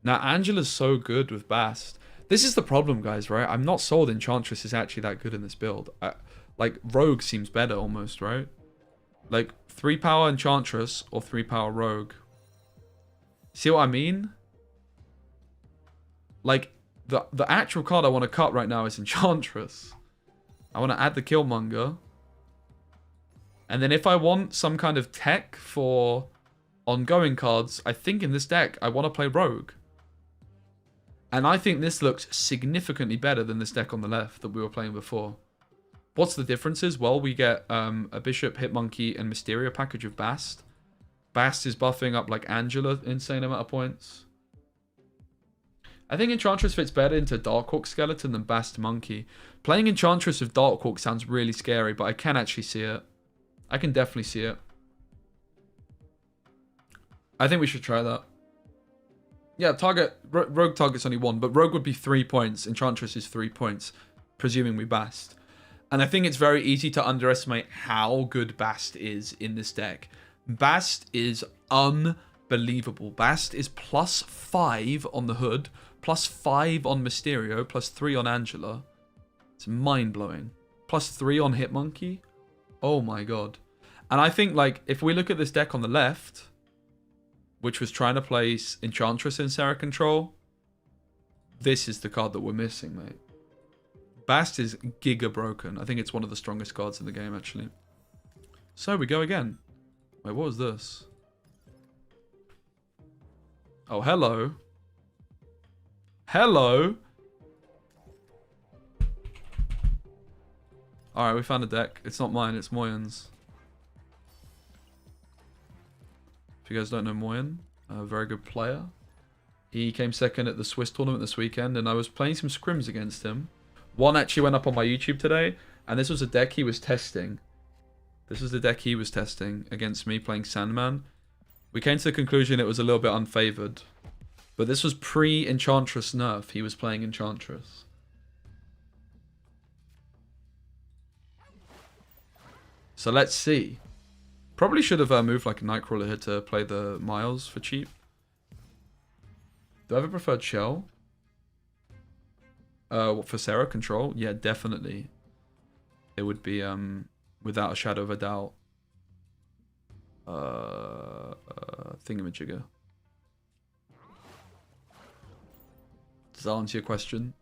Now, Angela's so good with Bast. This is the problem, guys, right? I'm not sold Enchantress is actually that good in this build. Like, Rogue seems better almost, right? Like, 3-power Enchantress or 3-power Rogue. See what I mean? Like, the actual card I want to cut right now is Enchantress. I want to add the Killmonger. And then if I want some kind of tech for ongoing cards, I think in this deck, I want to play Rogue. And I think this looks significantly better than this deck on the left that we were playing before. What's the differences? Well, we get a Bishop, Hitmonkey, and Mysterio package of Bast. Bast is buffing up like Angela, insane amount of points. I think Enchantress fits better into Darkhawk Skeleton than Bast Monkey. Playing Enchantress with Darkhawk sounds really scary, but I can actually see it. I can definitely see it. I think we should try that. Yeah, Rogue target's only 1, but Rogue would be 3 points. Enchantress is 3 points, presuming we Bast. And I think it's very easy to underestimate how good Bast is in this deck. Bast is unbelievable. Bast is +5 on the Hood, +5 on Mysterio, +3 on Angela. It's mind-blowing. +3 on Hitmonkey. Oh my god. And I think, like, if we look at this deck on the left, which was trying to place Enchantress in Sarah Control, this is the card that we're missing, mate. Bast is giga broken. I think it's one of the strongest cards in the game, actually. So we go again. Wait, what was this? Oh, hello. Hello. Alright, we found a deck. It's not mine, it's Moyen's. If you guys don't know Moyen, a very good player. He came second at the Swiss tournament this weekend, and I was playing some scrims against him. One actually went up on my YouTube today, and this was a deck he was testing. This was the deck he was testing against me playing Sandman. We came to the conclusion it was a little bit unfavored. But this was pre-Enchantress nerf. He was playing Enchantress. So let's see. Probably should have moved like a Nightcrawler here to play the Miles for cheap. Do I have a preferred shell? For Sarah Control? Yeah, definitely. It would be, without a shadow of a doubt, thingamajigger. Does that answer your question?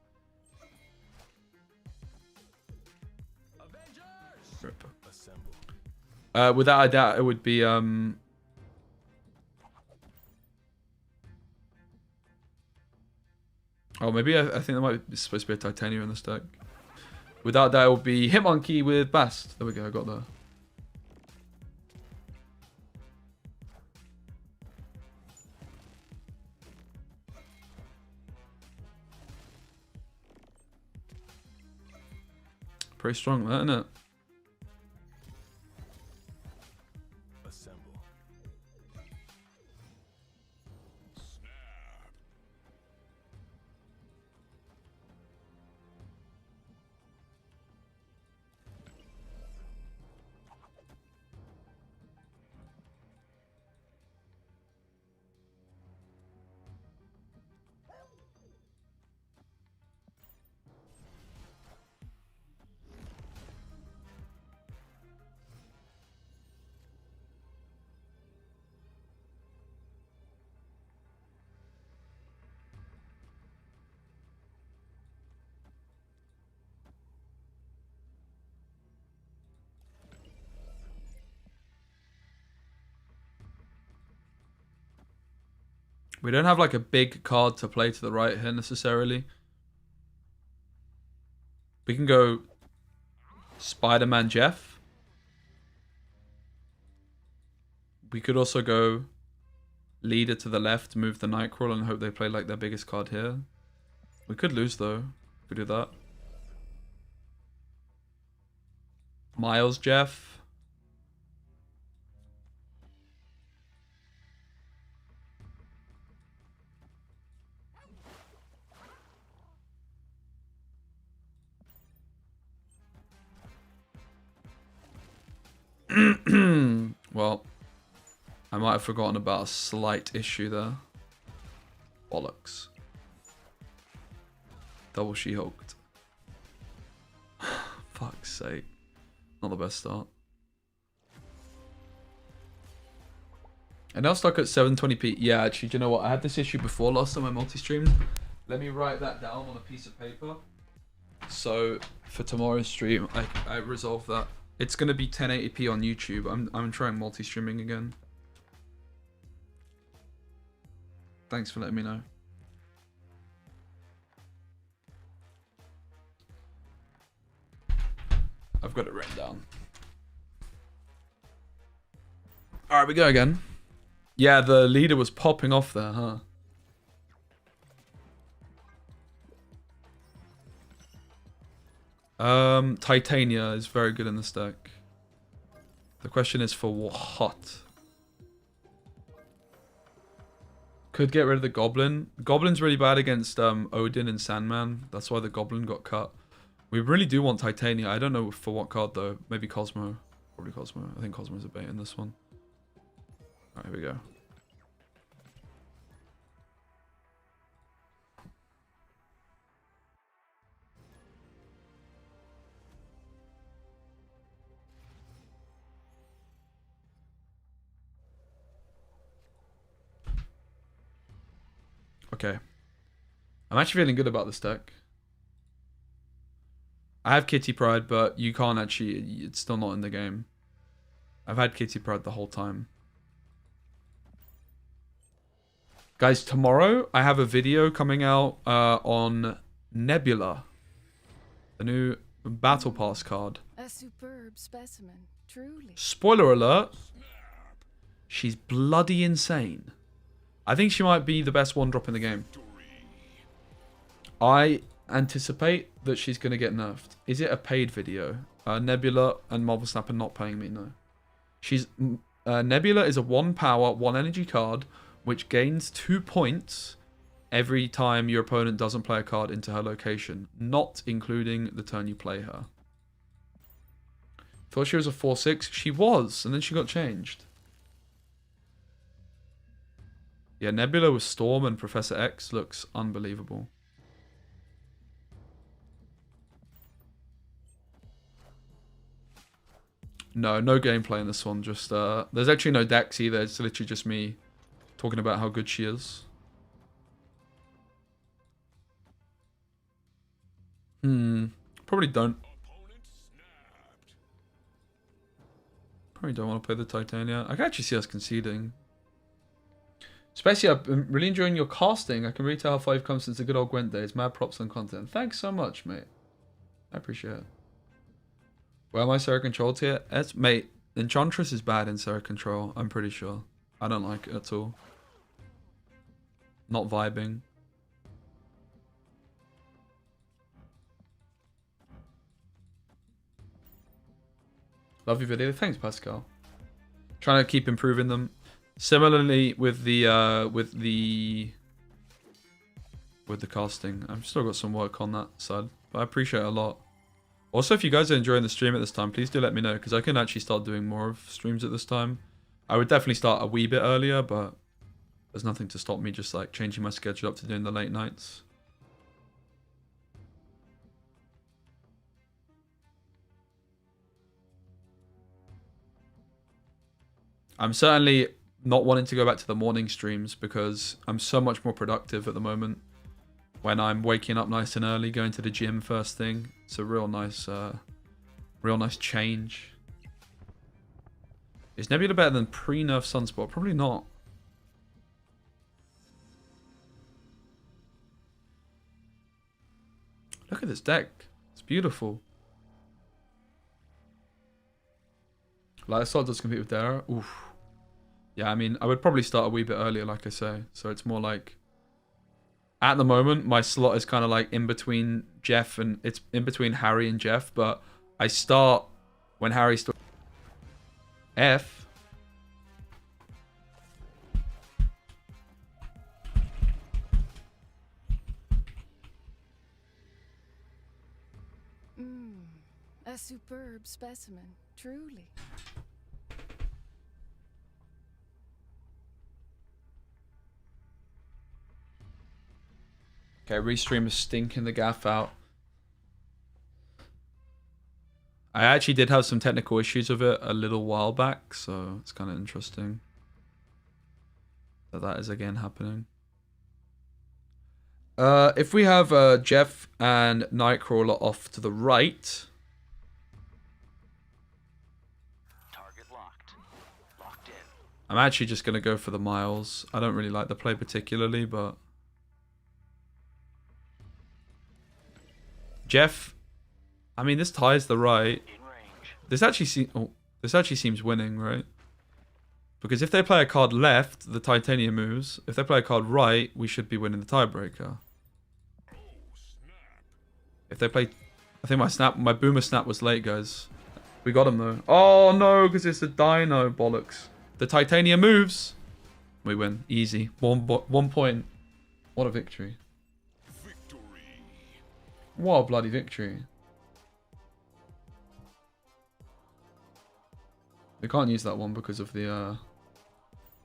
Without a doubt, it would be, oh, maybe I think there might be supposed to be a Titania in this deck. Without that, it would be Hitmonkey with Bast. There we go, I got there. Pretty strong, that, isn't it? We don't have like a big card to play to the right here necessarily. We can go Spider-Man Jeff. We could also go Leader to the left, move the Nightcrawler and hope they play like their biggest card here. We could lose though. We could do that. Miles Jeff. Well, I might have forgotten about a slight issue there. Bollocks. Double She-Hulked. Fuck's sake. Not the best start. And now stuck at 720p. Yeah, actually, do you know what? I had this issue before last time I multi-streamed. Let me write that down on a piece of paper. So for tomorrow's stream, I resolve that. It's gonna be 1080p on YouTube. I'm trying multi-streaming again. Thanks for letting me know. I've got it written down. Alright, we go again. Yeah, the leader was popping off there, huh? Titania is very good in this deck. The question is for what? Could get rid of the Goblin. Goblin's really bad against Odin and Sandman. That's why the Goblin got cut. We really do want Titania. I don't know for what card though. Maybe Cosmo. Probably Cosmo. I think Cosmo's a bait in this one. Alright, here we go. Okay. I'm actually feeling good about this deck. I have Kitty Pryde, but you can't actually... It's still not in the game. I've had Kitty Pryde the whole time. Guys, tomorrow I have a video coming out on Nebula. The new Battle Pass card. A superb specimen, truly. Spoiler alert. She's bloody insane. I think she might be the best one drop in the game. I anticipate that she's going to get nerfed. Is it a paid video? Nebula and Marvel Snap are not paying me, no. She's Nebula is a 1 power, 1 energy card, which gains 2 points every time your opponent doesn't play a card into her location, not including the turn you play her. Thought she was a 4/6. She was, and then she got changed. Yeah, Nebula with Storm and Professor X looks unbelievable. No gameplay in this one. Just there's actually no decks either. It's literally just me talking about how good she is. Probably don't want to play the Titania. I can actually see us conceding. Especially, I've been really enjoying your casting. I can really tell how far you've come since the good old Gwent days. Mad props on content. Thanks so much, mate. I appreciate it. Where am I Sarah controlled here? Mate, Enchantress is bad in Sarah control. I'm pretty sure. I don't like it at all. Not vibing. Love your video. Thanks, Pascal. Trying to keep improving them. Similarly with the casting, I've still got some work on that side, but I appreciate it a lot. Also, if you guys are enjoying the stream at this time, please do let me know, because I can actually start doing more of streams at this time. I would definitely start a wee bit earlier, but there's nothing to stop me just like changing my schedule up to doing the late nights. I'm certainly not wanting to go back to the morning streams because I'm so much more productive at the moment when I'm waking up nice and early, going to the gym first thing. It's a real nice change. Is Nebula better than pre-nerf Sunspot? Probably not. Look at this deck. It's beautiful. Light Assault does compete with Dara. Oof. Yeah, I mean, I would probably start a wee bit earlier, like I say. So it's more like... At the moment, my slot is kind of like in between Jeff and... It's in between Harry and Jeff, but I start when Harry still... F? A superb specimen, truly. Okay, restream is stinking the gaff out. I actually did have some technical issues with it a little while back, so it's kind of interesting that that is again happening. If we have Jeff and Nightcrawler off to the right. Target locked. Locked in. I'm actually just going to go for the Miles. I don't really like the play particularly, but... Jeff, I mean, this ties the right. This actually seems winning, right? Because if they play a card left, the Titanium moves. If they play a card right, we should be winning the tiebreaker. If they play... I think my Boomer Snap was late, guys. We got him, though. Oh, no, because it's a Dino. Bollocks. The Titanium moves. We win. Easy. 1 point. What a victory. What a bloody victory. We can't use that one because of the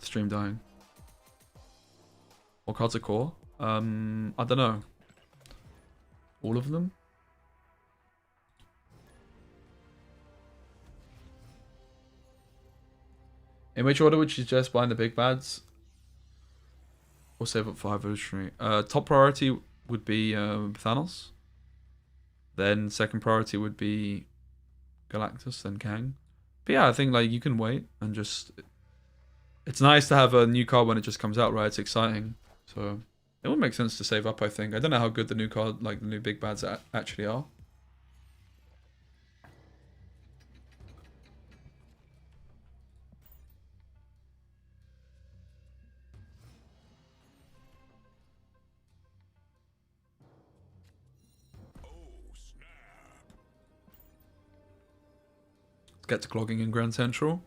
stream dying. What cards are core? I don't know. All of them? In which order would you suggest buying the big bads? Or save up 5 evolutionary? Top priority would be Thanos. Then second priority would be Galactus, then Kang. But yeah, I think like you can wait and just... It's nice to have a new card when it just comes out, right? It's exciting. So it would make sense to save up, I think. I don't know how good the new card, like the new big bads actually are. Get to clogging in Grand Central.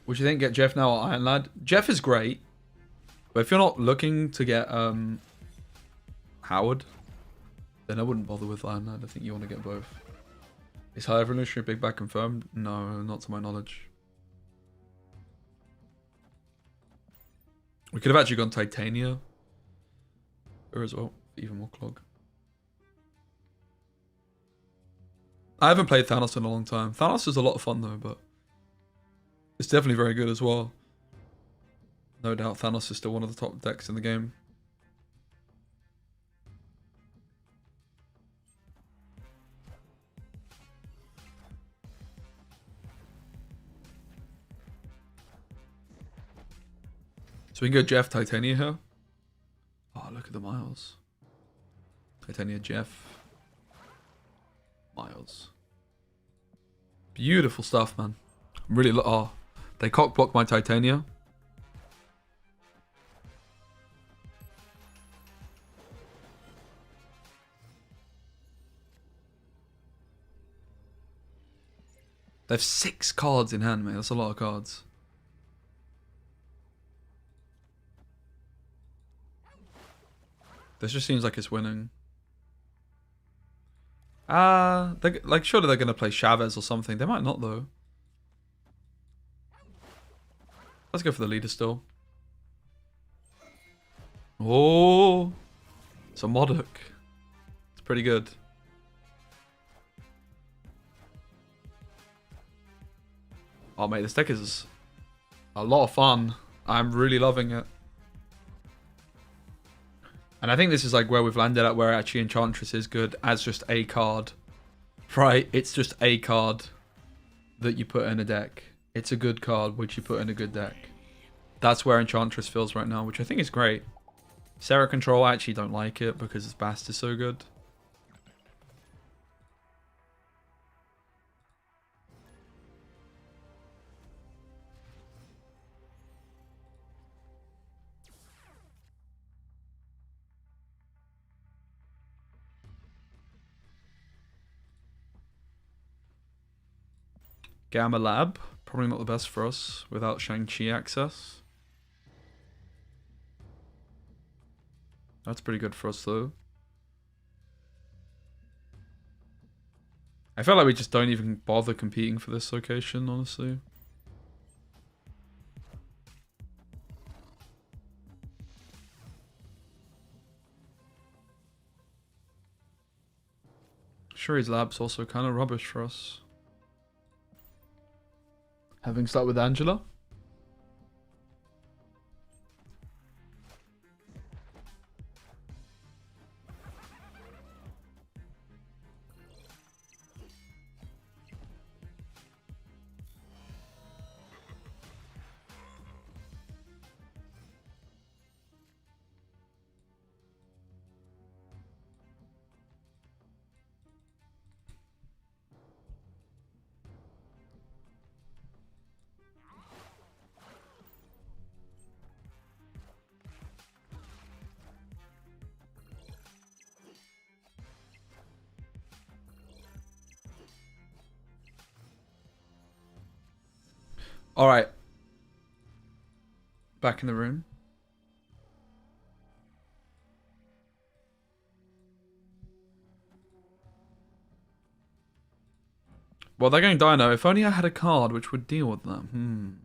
What do you think? Get Jeff now or Iron Lad? Jeff is great, but if you're not looking to get Howard, then I wouldn't bother with Iron Lad. I think you want to get both. Is High Evolutionary Big Bad confirmed? No, not to my knowledge. We could have actually gone Titania as well, even more clog. I haven't played Thanos in a long time. Thanos is a lot of fun though, but it's definitely very good as well. No doubt Thanos is still one of the top decks in the game. So we can go Jeff, Titania here. Oh, look at the Miles. Titania, Jeff. Miles. Beautiful stuff, man. Really, oh, they cock block my Titania. They have 6 cards in hand, mate. That's a lot of cards. This just seems like it's winning. Like surely they're gonna play Chavez or something. They might not though. Let's go for the leader still. Oh, it's a Modok. It's pretty good. Oh mate, this deck is a lot of fun. I'm really loving it. And I think this is like where we've landed at, where actually Enchantress is good as just a card. Right? It's just a card that you put in a deck. It's a good card which you put in a good deck. That's where Enchantress feels right now, which I think is great. Sarah Control, I actually don't like it because its Bast is so good. Gamma Lab. Probably not the best for us without Shang-Chi access. That's pretty good for us though. I feel like we just don't even bother competing for this location, honestly. Shuri's lab's also kind of rubbish for us. Having started with Angela. All right. Back in the room. Well, they're going Dino. If only I had a card which would deal with them.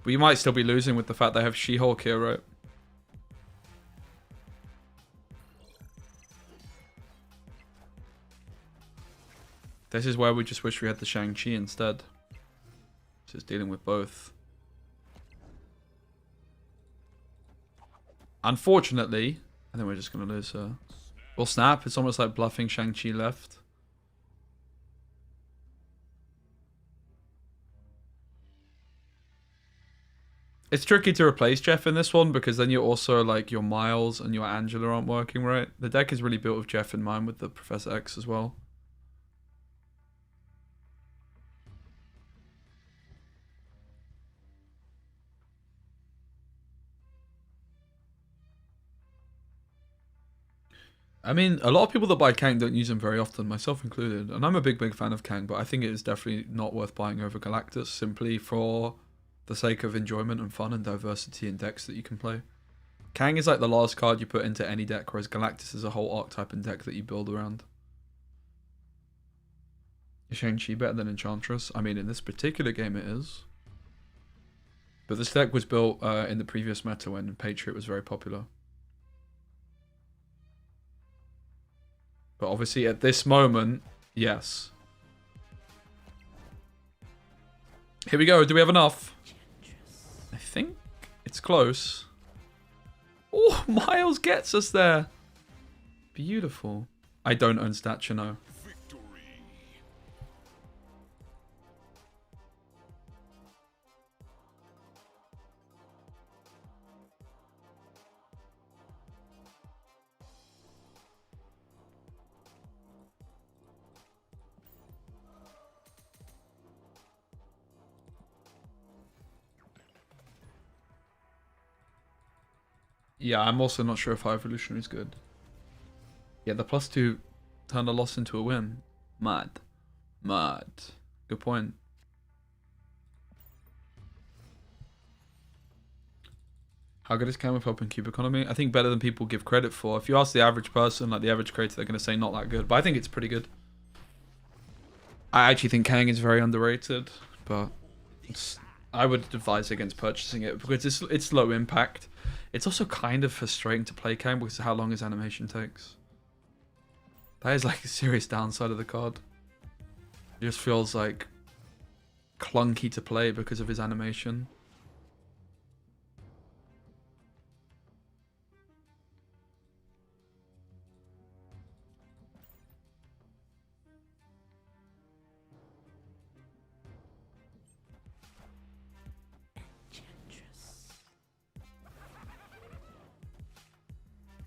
But you might still be losing with the fact they have She-Hulk here, right? This is where we just wish we had the Shang-Chi instead. Just dealing with both. Unfortunately, I think we're just going to lose her. Well, snap. It's almost like bluffing Shang-Chi left. It's tricky to replace Jeff in this one because then you're also like your Miles and your Angela aren't working right. The deck is really built with Jeff in mind with the Professor X as well. I mean, a lot of people that buy Kang don't use him very often, myself included. And I'm a big fan of Kang, but I think it is definitely not worth buying over Galactus simply for the sake of enjoyment and fun and diversity in decks that you can play. Kang is like the last card you put into any deck, whereas Galactus is a whole archetype and deck that you build around. Is Shang-Chi better than Enchantress? I mean, in this particular game it is. But this deck was built in the previous meta when Patriot was very popular. But obviously at this moment, yes. Here we go. Do we have enough? I think it's close. Oh, Miles gets us there. Beautiful. I don't own Stature, no. Yeah, I'm also not sure if High Evolutionary is good. Yeah, the +2 turned a loss into a win. Mad. Mad. Good point. How good is Cam with helping Cube Economy? I think better than people give credit for. If you ask the average person, like the average creator, they're going to say not that good. But I think it's pretty good. I actually think Kang is very underrated, but I would advise against purchasing it because it's low impact. It's also kind of frustrating to play Kang because of how long his animation takes. That is like a serious downside of the card. It just feels like clunky to play because of his animation.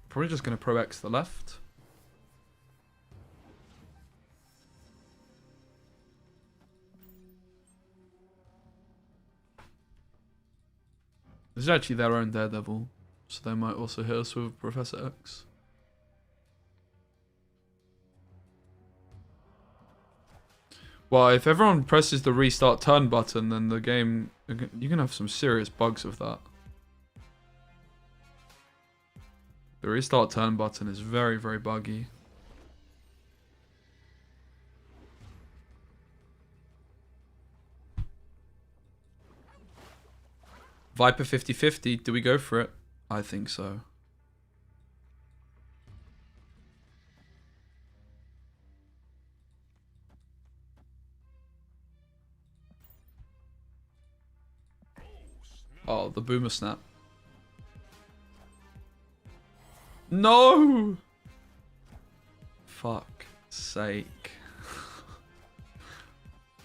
Probably just going to Pro X the left. This is actually their own Daredevil, so they might also hit us with Professor X. Well, if everyone presses the restart turn button, then the game... You're gonna have some serious bugs with that. The restart turn button is very, very buggy. Viper 50-50, do we go for it? I think so. Oh, the boomer snap. No! Fuck sake.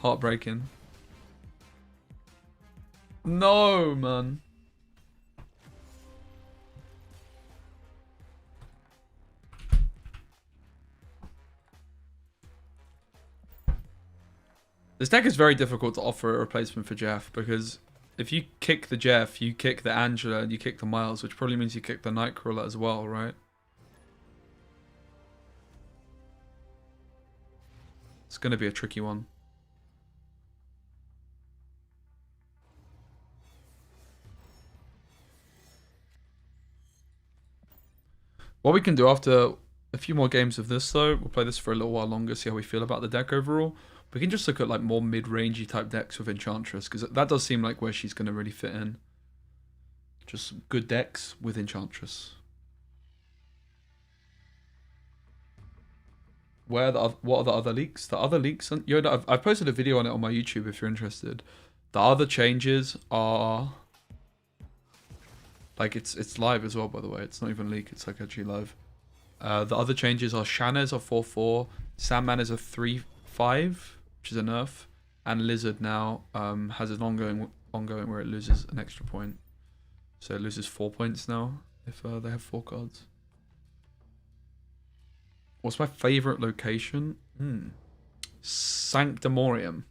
Heartbreaking. No, man. This deck is very difficult to offer a replacement for Jeff, because if you kick the Jeff, you kick the Angela, and you kick the Miles, which probably means you kick the Nightcrawler as well, right? It's going to be a tricky one. What we can do after a few more games of this, though, we'll play this for a little while longer, see how we feel about the deck overall. We can just look at like more mid-rangey type decks with Enchantress, because that does seem like where she's going to really fit in. Just good decks with Enchantress. What are the other leaks? The other leaks, I've posted a video on it on my YouTube if you're interested. The other changes are... Like, it's live as well, by the way. It's not even leak, it's like actually live. The other changes are Shanna's a 4-4, Sandman is a 3-5, which is a nerf, and Lizard now has an ongoing where it loses an extra point. So it loses 4 points now if they have 4 cards. What's my favorite location? Sanctimorium.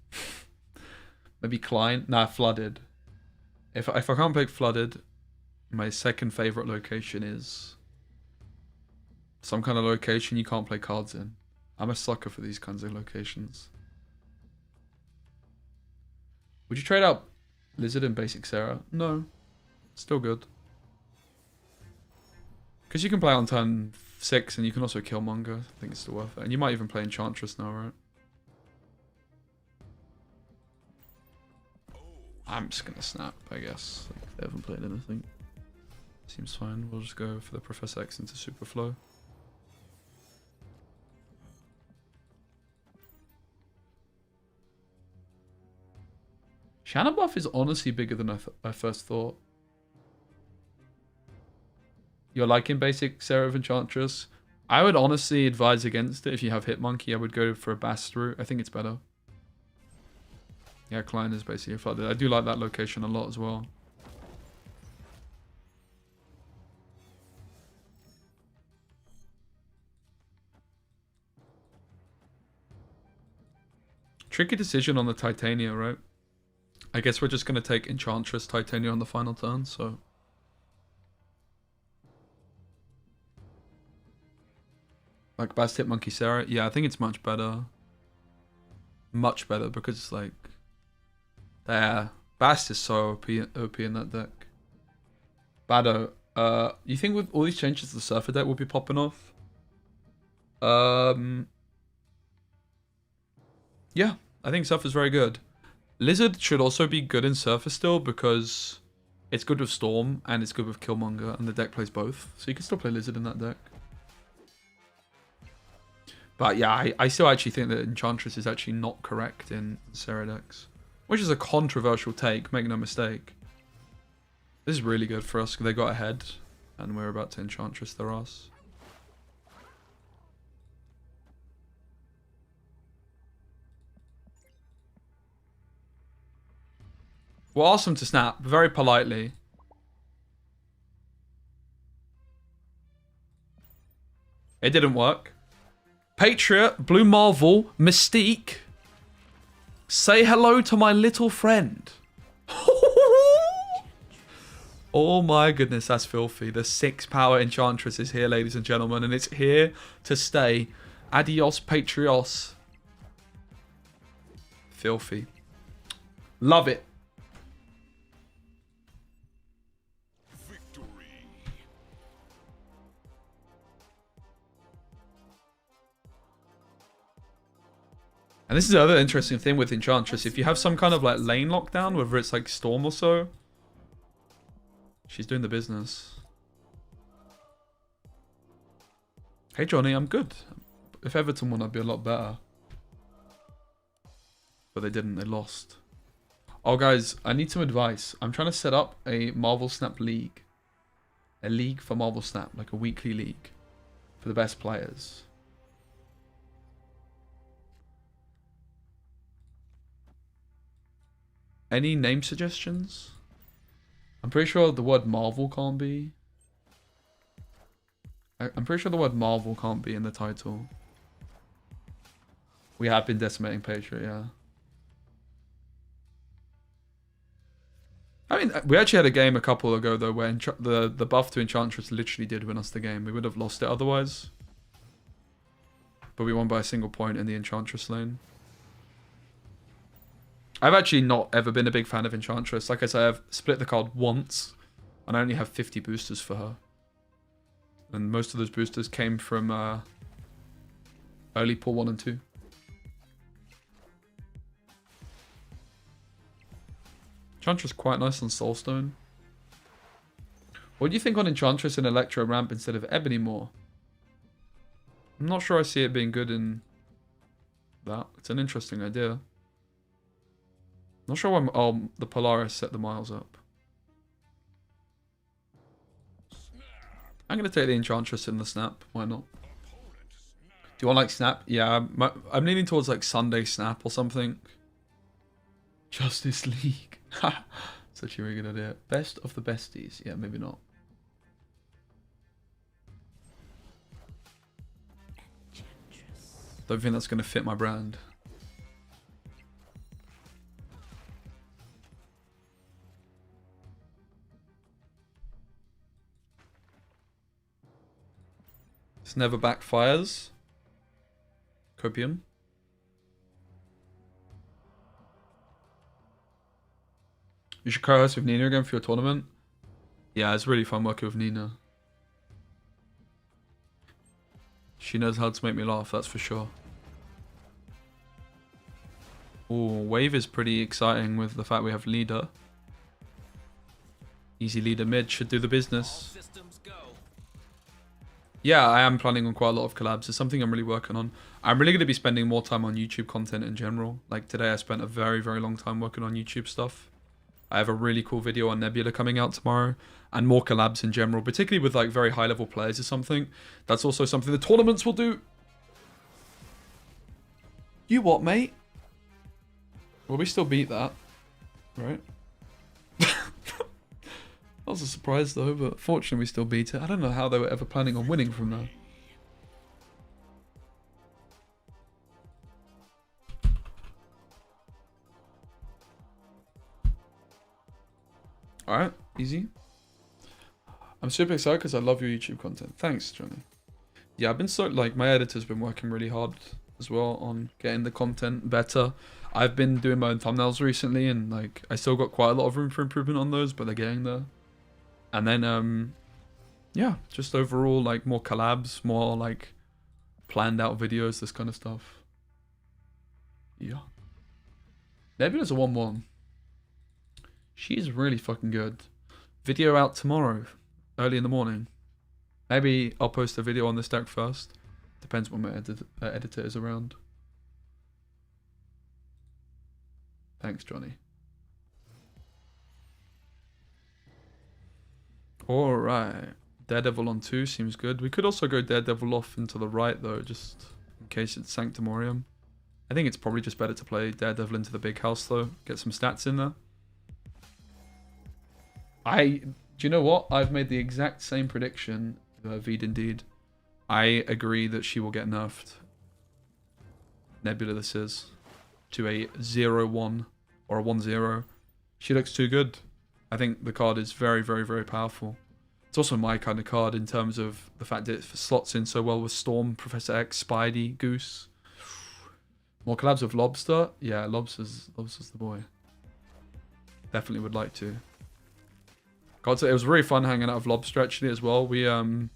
Maybe Klein. Nah, Flooded. If I can't pick Flooded, my second favorite location is some kind of location you can't play cards in. I'm a sucker for these kinds of locations. Would you trade out Lizard and Basic Sarah? No. Still good. Because you can play on turn 6 and you can also kill Monger. I think it's still worth it. And you might even play Enchantress now, right? I'm just going to snap, I guess. Like, they haven't played anything. Seems fine. We'll just go for the Professor X into Super Flow. Shanna buff is honestly bigger than I first thought. You're liking basic Sarah of Enchantress? I would honestly advise against it. If you have Hitmonkey, I would go for a Bast route. I think it's better. Yeah, Klein is basically flooded. I do like that location a lot as well. Tricky decision on the Titania, right? I guess we're just going to take Enchantress Titania on the final turn, so... Like Bast Hitmonkey Sarah? Yeah, I think it's much better. Much better, because it's like... There. Bast is so OP in that deck. Bado. You think with all these changes the Surfer deck will be popping off? Yeah, I think Surfer's very good. Lizard should also be good in Surfer still, because it's good with Storm and it's good with Killmonger, and the deck plays both. So you can still play Lizard in that deck. But yeah, I still actually think that Enchantress is actually not correct in Sarah decks. Which is a controversial take, make no mistake. This is really good for us, because they got ahead, and we're about to Enchantress their ass. We'll ask them to snap, very politely. It didn't work. Patriot, Blue Marvel, Mystique. Say hello to my little friend. Oh my goodness, that's filthy. The 6 power Enchantress is here, ladies and gentlemen, and it's here to stay. Adios, Patrios. Filthy. Love it. And this is the other interesting thing with Enchantress. If you have some kind of like lane lockdown, whether it's like Storm or so, she's doing the business. Hey Johnny, I'm good. If Everton won, I'd be a lot better. But they didn't, they lost. Oh guys, I need some advice. I'm trying to set up a Marvel Snap league. A league for Marvel Snap, like a weekly league. For the best players. Any name suggestions? I'm pretty sure the word Marvel can't be. I'm pretty sure the word Marvel can't be in the title. We have been decimating Patriot, yeah. I mean, we actually had a game a couple ago though where the buff to Enchantress literally did win us the game. We would have lost it otherwise. But we won by a single point in the Enchantress lane. I've actually not ever been a big fan of Enchantress. Like I said, I've split the card once, and I only have 50 boosters for her. And most of those boosters came from early pool 1 and 2. Enchantress quite nice on Soulstone. What do you think on Enchantress and Electro Ramp instead of Ebony more? I'm not sure I see it being good in that. It's an interesting idea. Not sure why the Polaris set the miles up. I'm going to take the Enchantress in the Snap. Why not? Do you want like Snap? Yeah, I'm leaning towards like Sunday Snap or something. Justice League. Such a really good idea. Best of the besties. Yeah, maybe not. Don't think that's going to fit my brand. This never backfires. Copium. You should co-host with Nina again for your tournament. Yeah, it's really fun working with Nina. She knows how to make me laugh, that's for sure. Ooh, Wave is pretty exciting with the fact we have leader. Easy leader mid should do the business. Yeah, I am planning on quite a lot of collabs. It's something I'm really working on. I'm really going to be spending more time on YouTube content in general. Like today I spent a very, very long time working on YouTube stuff. I have a really cool video on Nebula coming out tomorrow. And more collabs in general, particularly with like very high level players or something. That's also something the tournaments will do. You what, mate? Well, we still beat that. Right? That was a surprise though, but fortunately we still beat it. I don't know how they were ever planning on winning from that. Alright, easy. I'm super excited because I love your YouTube content. Thanks, Johnny. Yeah, I've been so, like, my editor's been working really hard as well on getting the content better. I've been doing my own thumbnails recently and, like, I still got quite a lot of room for improvement on those, but they're getting there. And then, yeah, just overall, like, more collabs, more, like, planned out videos, this kind of stuff. Yeah. Nebula's a 1-1. She's really fucking good. Video out tomorrow, early in the morning. Maybe I'll post a video on this deck first. Depends when my editor is around. Thanks, Johnny. Alright. Daredevil on 2 seems good. We could also go Daredevil off into the right, though, just in case it's Sanctimorium. I think it's probably just better to play Daredevil into the big house, though. Get some stats in there. Do you know what? I've made the exact same prediction, Veed indeed. I agree that she will get nerfed. Nebula this is. To a 0-1 or a 1-0. She looks too good. I think the card is very, very, very powerful. It's also my kind of card in terms of the fact that it slots in so well with Storm, Professor X, Spidey, Goose. More collabs with Lobster? Yeah, Lobster's the boy. Definitely would like to. God, so it was really fun hanging out with Lobster actually as well. We in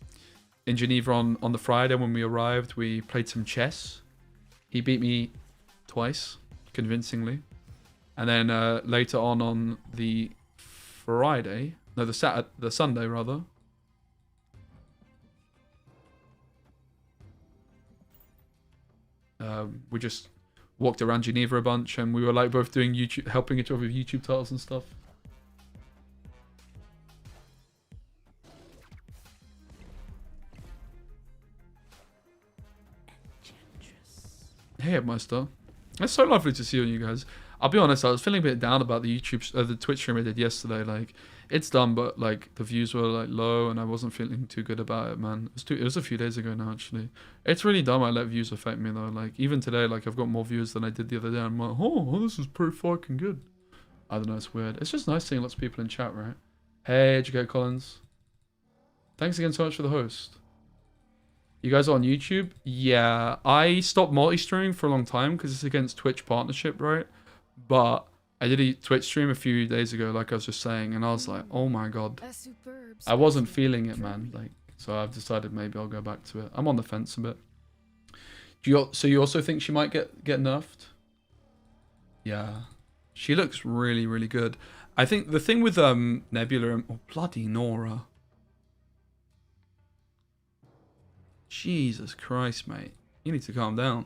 Geneva on the Friday when we arrived, we played some chess. He beat me twice, convincingly. And then later on the Friday, no, the Sunday rather. We just walked around Geneva a bunch, and we were like both doing YouTube, helping each other with YouTube titles and stuff. Enchantress. Hey, Meister. It's so lovely to see you guys. I'll be honest, I was feeling a bit down about the the Twitch stream I did yesterday. Like, it's done, but like the views were like low, and I wasn't feeling too good about it, man. It was a few days ago now, actually. It's really dumb I let views affect me though. Like even today, like I've got more views than I did the other day. I'm like, oh, this is pretty fucking good. I don't know, it's weird. It's just nice seeing lots of people in chat, right? Hey, Educate Collins. Thanks again so much for the host. You guys are on YouTube? Yeah, I stopped multi-streaming for a long time because it's against Twitch partnership, right? But I did a Twitch stream a few days ago, like I was just saying, and I was like, oh my god. A superb I wasn't specimen, feeling it, man. truly. Like, so I've decided maybe I'll go back to it. I'm on the fence a bit. So you also think she might get nerfed? Yeah. She looks really, really good. I think the thing with Nebula and oh, bloody Nora. Jesus Christ, mate. You need to calm down.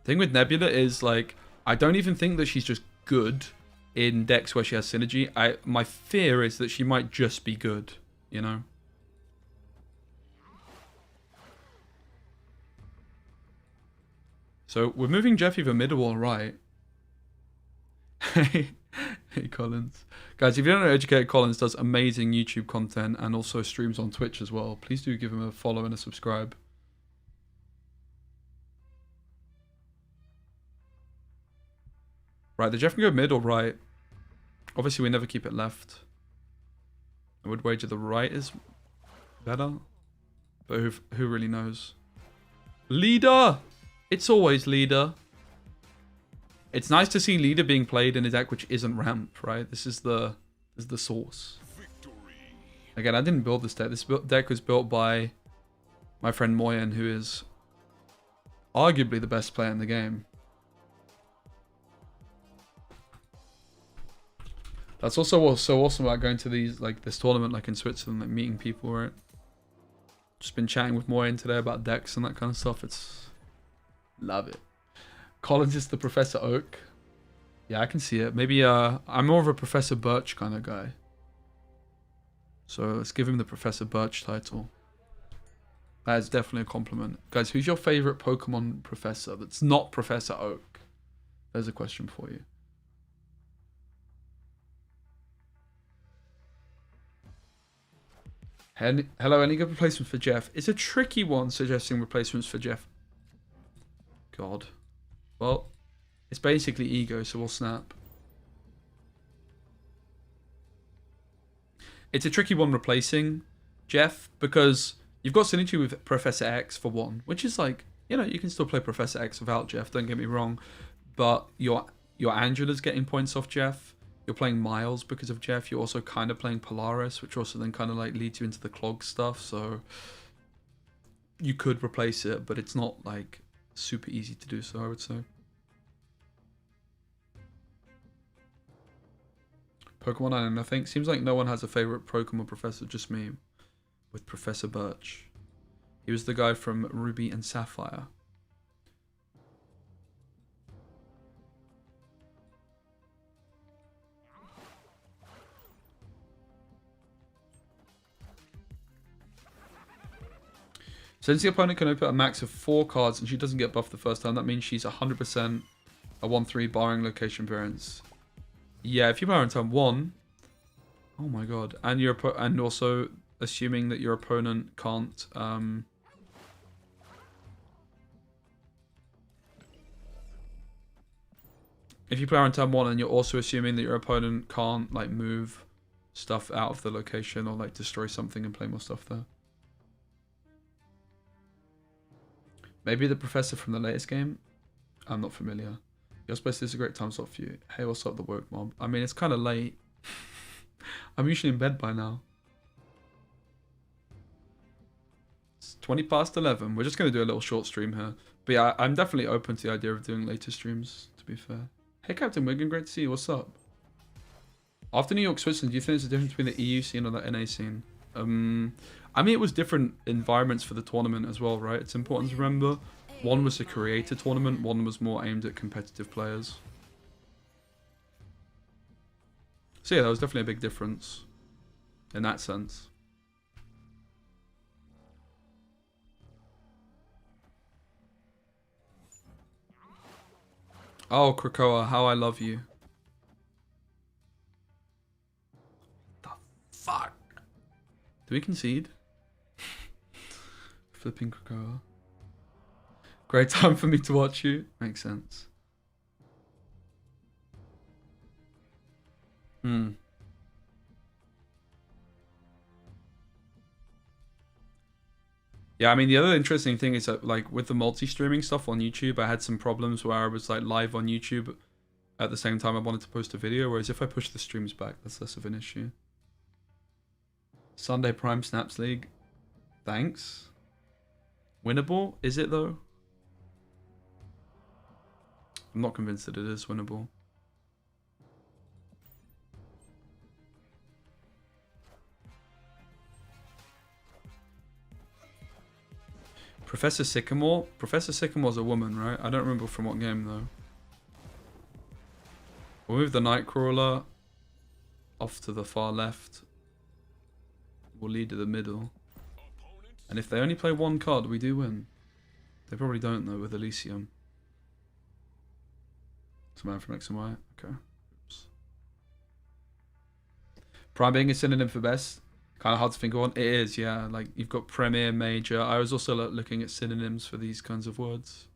Thing with Nebula is like I don't even think that she's just good in decks where she has synergy. My fear is that she might just be good, you know. So we're moving Jeff either mid or right. Hey Collins. Guys, if you don't know, Educated Collins does amazing YouTube content and also streams on Twitch as well. Please do give him a follow and a subscribe. Right, the Jeff can go mid or right. Obviously, we never keep it left. I would wager the right is better. But who really knows? Leader! It's always leader. It's nice to see leader being played in a deck which isn't ramp, right? This is the source. Again, I didn't build this deck. This deck was built by my friend Moyen, who is arguably the best player in the game. That's also what's so awesome about going to this tournament like in Switzerland, like meeting people, right? Just been chatting with Moyen today about decks and that kind of stuff. It's love it. Collins is the Professor Oak. Yeah, I can see it. Maybe I'm more of a Professor Birch kind of guy. So let's give him the Professor Birch title. That is definitely a compliment. Guys, who's your favorite Pokemon professor that's not Professor Oak? There's a question for you. Hello, any good replacements for Jeff? It's a tricky one suggesting replacements for Jeff. God. Well, it's basically ego, so we'll snap. It's a tricky one replacing Jeff because you've got synergy with Professor X for one, which is like, you know, you can still play Professor X without Jeff, don't get me wrong. But your Angela's getting points off Jeff. You're playing Miles because of Jeff. You're also kind of playing Polaris, which also then kind of like leads you into the clog stuff. So you could replace it, but it's not like super easy to do so, I would say. Pokemon Island, I think. Seems like no one has a favorite Pokemon professor, just me. With Professor Birch. He was the guy from Ruby and Sapphire. Since the opponent can open a max of 4 cards and she doesn't get buffed the first time, that means she's 100% a 1-3 barring location variance. Yeah, if you buy her in turn 1, oh my god, and also assuming that your opponent can't if you play on turn 1 and you're also assuming that your opponent can't like move stuff out of the location or like destroy something and play more stuff there. Maybe the professor from the latest game? I'm not familiar. Your space is a great time slot for you. Hey, what's up, the woke mob? I mean, it's kind of late. I'm usually in bed by now. It's 20 past 11. We're just going to do a little short stream here. But yeah, I'm definitely open to the idea of doing later streams, to be fair. Hey, Captain Wigan, great to see you. What's up? After New York, Switzerland, do you think there's a difference between the EU scene or the NA scene? I mean, it was different environments for the tournament as well, right? It's important to remember. One was a creator tournament, one was more aimed at competitive players. So yeah, that was definitely a big difference in that sense. Oh, Krakoa, how I love you. The fuck? Do we concede? Flipping Krakoa. Great time for me to watch you. Makes sense. Yeah, I mean, the other interesting thing is that, like, with the multi-streaming stuff on YouTube, I had some problems where I was, like, live on YouTube at the same time I wanted to post a video, whereas if I push the streams back, that's less of an issue. Sunday Prime Snaps League. Thanks. Winnable? Is it, though? I'm not convinced that it is winnable. Professor Sycamore? Professor Sycamore's a woman, right? I don't remember from what game, though. We'll move the Nightcrawler off to the far left. We'll lead to the middle. And if they only play one card, we do win. They probably don't, though, with Elysium. It's a man from X and Y. Okay. Oops. Prime being a synonym for best. Kind of hard to think of one. It is, yeah. Like, you've got Premier, Major. I was also looking at synonyms for these kinds of words.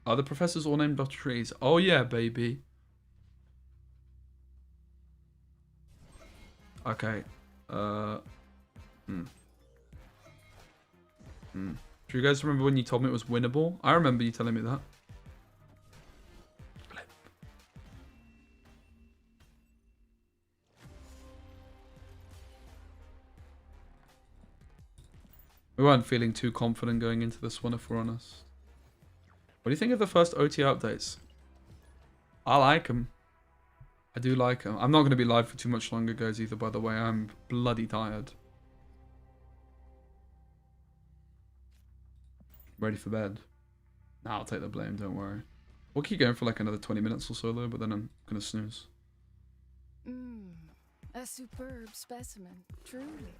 Are the professors all named after trees? Oh, yeah, baby. Okay. Do you guys remember when you told me it was winnable? I remember you telling me that. We weren't feeling too confident going into this one, if we're honest. What do you think of the first OT updates? I like them. I do like them. I'm not going to be live for too much longer, guys, either, by the way. I'm bloody tired. Ready for bed. Nah, I'll take the blame, don't worry. We'll keep going for like another 20 minutes or so, though, but then I'm going to snooze. A superb specimen, truly.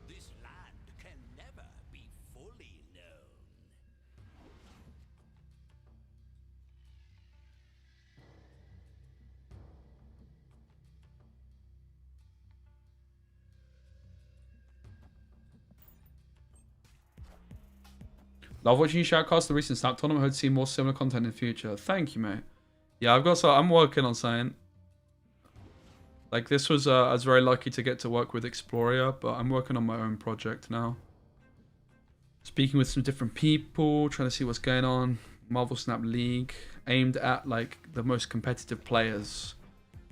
This land can never be fully known. Love watching you shoutcast the recent Snap tournament. Hope to see more similar content in the future. Thank you, mate. Yeah, I'm working on something. Like, this was, I was very lucky to get to work with Exploria, but I'm working on my own project now. Speaking with some different people, trying to see what's going on. Marvel Snap League, aimed at, like, the most competitive players.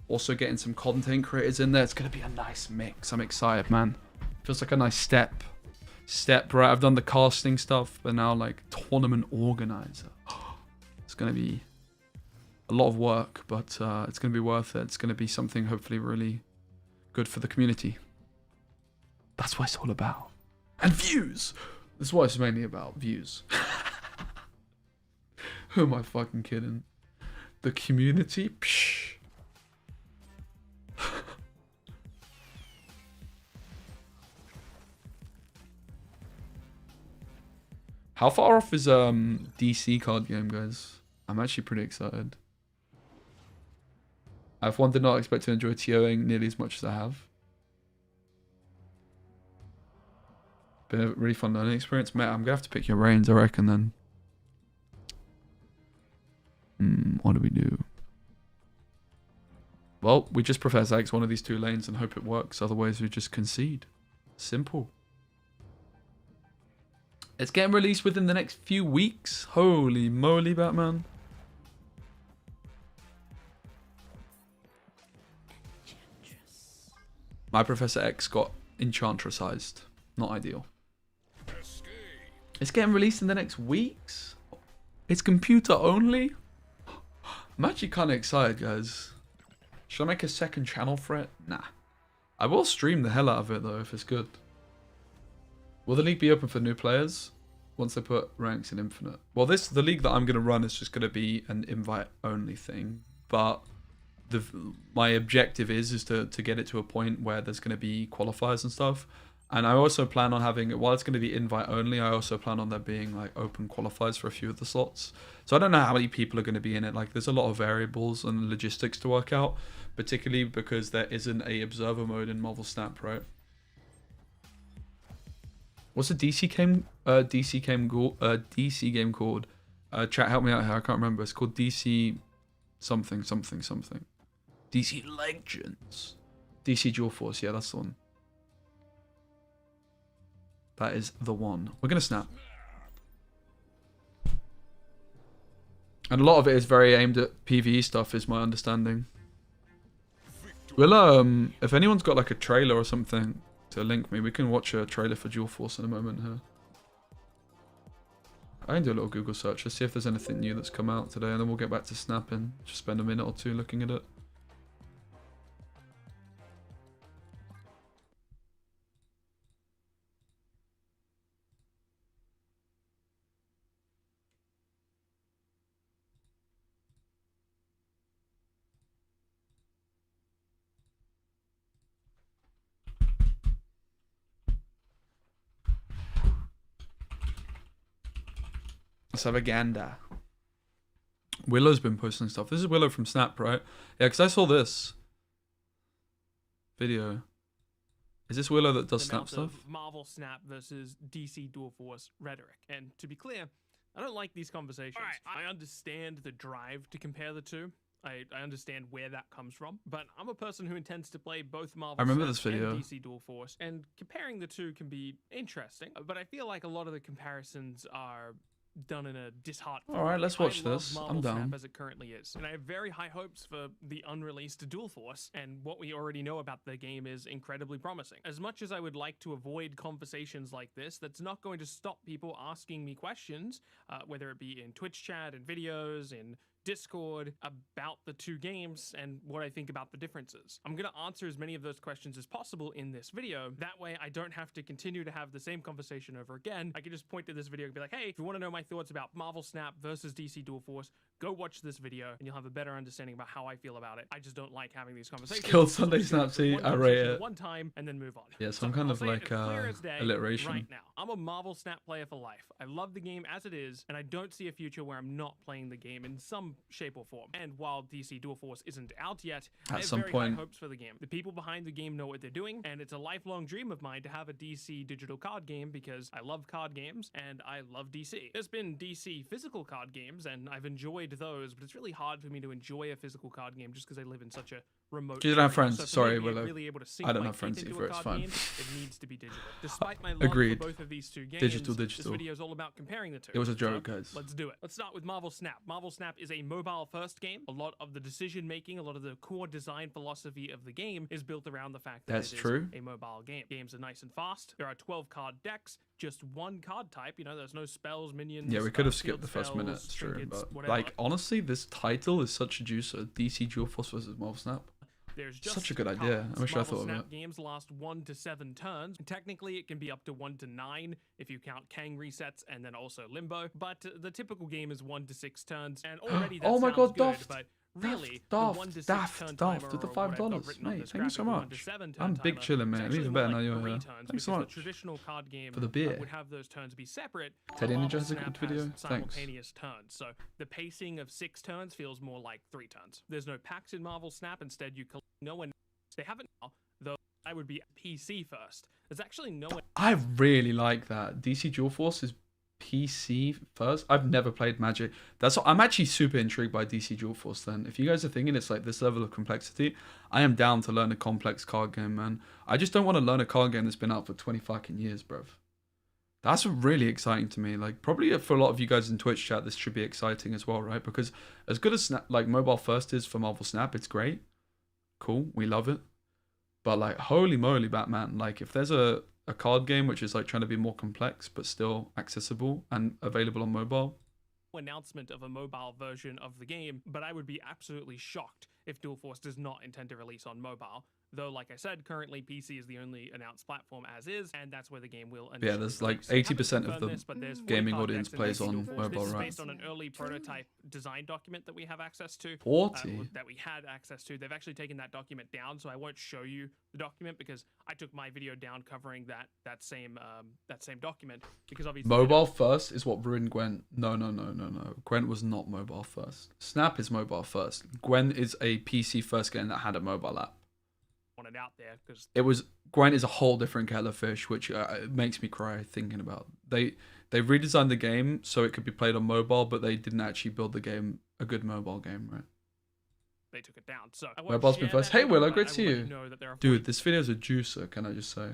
Also getting some content creators in there. It's going to be a nice mix. I'm excited, man. Feels like a nice step, right? I've done the casting stuff, but now, like, tournament organizer. It's going to be a lot of work, but it's going to be worth it. It's going to be something hopefully really good for the community. That's what it's all about. And views! That's what it's mainly about, views. Who am I fucking kidding? The community? Psh. How far off is DC card game, guys? I'm actually pretty excited. I've one did not expect to enjoy TOing nearly as much as I have. Been a really fun learning experience. Mate, I'm going to have to pick your brains, I reckon, then. What do we do? Well, we just Professor X one of these two lanes and hope it works. Otherwise, we just concede. Simple. It's getting released within the next few weeks. Holy moly, Batman. Enchantress. My Professor X got Enchantressized. Not ideal. It's getting released in the next weeks. It's computer only. I'm actually kind of excited, guys. Should I make a second channel for it? Nah. I will stream the hell out of it, though, if it's good. Will the league be open for new players once they put ranks in Infinite? Well, the league that I'm going to run is just going to be an invite-only thing. But my objective is to get it to a point where there's going to be qualifiers and stuff. And I also plan on having, while it's going to be invite only, I also plan on there being like open qualifiers for a few of the slots. So I don't know how many people are going to be in it. Like there's a lot of variables and logistics to work out, particularly because there isn't a observer mode in Marvel Snap, right? What's the DC game called? Chat, help me out here. I can't remember. It's called DC something. DC Legends. DC Dual Force. Yeah, that's the one. That is the one. We're going to snap. And a lot of it is very aimed at PvE stuff, is my understanding. We'll, if anyone's got like a trailer or something to link me, we can watch a trailer for Dual Force in a moment here. I can do a little Google search. Let's see if there's anything new that's come out today, and then we'll get back to snapping. Just spend a minute or two looking at it. Let's have a gander. Willow's been posting stuff. This is Willow from Snap, right? Yeah, because I saw this video. Is this Willow that does Snap stuff? Marvel Snap versus DC Dual Force rhetoric. And to be clear, I don't like these conversations. I understand the drive to compare the two. I understand where that comes from, but I'm a person who intends to play both Marvel Snap this video. and DC Dual Force, and comparing the two can be interesting, but I feel like a lot of the comparisons are done in a disheartening. All right, let's watch this. Marvel I'm down. Snap as it currently is, and I have very high hopes for the unreleased Dual Force, and what we already know about the game is incredibly promising. As much as I would like to avoid conversations like this, that's not going to stop people asking me questions, whether it be in Twitch chat, in videos, in Discord, about the two games and what I think about the differences. I'm going to answer as many of those questions as possible in this video. That way I don't have to continue to have the same conversation over again. I can just point to this video and be like, hey, if you want to know my thoughts about Marvel Snap versus DC Dual Force, go watch this video and you'll have a better understanding about how I feel about it. I just don't like having these conversations. Killed Sunday Snapsy. I rate it. One time and then move on. Yeah, so I'm kind of like alliteration. Right now, I'm a Marvel Snap player for life. I love the game as it is, and I don't see a future where I'm not playing the game in some shape or form. And while DC Dual Force isn't out yet, I have very high hopes for the game. The people behind the game know what they're doing, and it's a lifelong dream of mine to have a DC digital card game because I love card games and I love DC. There's been DC physical card games, and I've enjoyed those, but it's really hard for me to enjoy a physical card game just because I live in such a remote. You don't have friends. So Sorry, Willow. Really able to I don't have friends either. It's fine. Game, it needs to be digital. Despite my love Agreed. for both of these two games, Digital. this video is all about comparing the two. It was a joke, guys. Let's do it. Let's start with Marvel Snap. Marvel Snap is a mobile-first game. A lot of the decision-making, a lot of the core design philosophy of the game is built around the fact that it is a mobile game. Games are nice and fast. There are 12 card decks, just one card type. You know, there's no spells, minions. Yeah, we could have skipped the first minute. It's true, but like honestly, this title is such a juicer. DC Dual Force versus Marvel Snap. There's just such a good idea. I wish I thought of it. Games last 1 to 7 turns. Technically, it can be up to 1 to 9 if you count Kang resets and then also Limbo. But the typical game is 1 to 6 turns, and already that oh my God, good, Daft. But really, Daft with the $5. Mate, thank you so much. I'm big chilling, man. Even better now you're here. Thanks so much. The traditional card game for the beer. Would have those turns be separate. Teddy Ninja has a good video. Thanks. Simultaneous turns. So the pacing of 6 turns feels more like 3 turns. There's no packs in Marvel Snap. Instead, you collect no one. They haven't now, though. I would be PC first. There's actually no I really like that. DC Dual Force is PC first. I've never played Magic. I'm actually super intrigued by DC Dual Force then. If you guys are thinking it's like this level of complexity, I am down to learn a complex card game, man. I just don't want to learn a card game that's been out for 20 fucking years, bruv. That's really exciting to me. Like, probably for a lot of you guys in Twitch chat, this should be exciting as well, right? Because as good as like mobile first is for Marvel Snap, it's great. Cool, we love it. But like, holy moly, Batman! Like, if there's a card game which is like trying to be more complex but still accessible and available on mobile, announcement of a mobile version of the game, but I would be absolutely shocked if Dual Force does not intend to release on mobile. Though, like I said, currently PC is the only announced platform as is, and that's where the game will initially yeah, there's like release. 80% of the This, but there's gaming 40 audience card plays decks in on DC Dual Force. mobile, This is right? based on an early prototype design document that we have access to. 40? That we had access to. They've actually taken that document down, so I won't show you the document because I took my video down covering that same document because obviously Mobile first is what ruined Gwen. No. Gwen was not mobile first. Snap is mobile first. Gwen is a PC first game that had a mobile app. want it out there because Gwen is a whole different kettle of fish, which makes me cry thinking about. They redesigned the game so it could be played on mobile, but they didn't actually build the game a good mobile game, right? they took it down. So Mobile's been first. Hey Willow, great to see you. Dude, Dude, this video is a juicer, can I just say?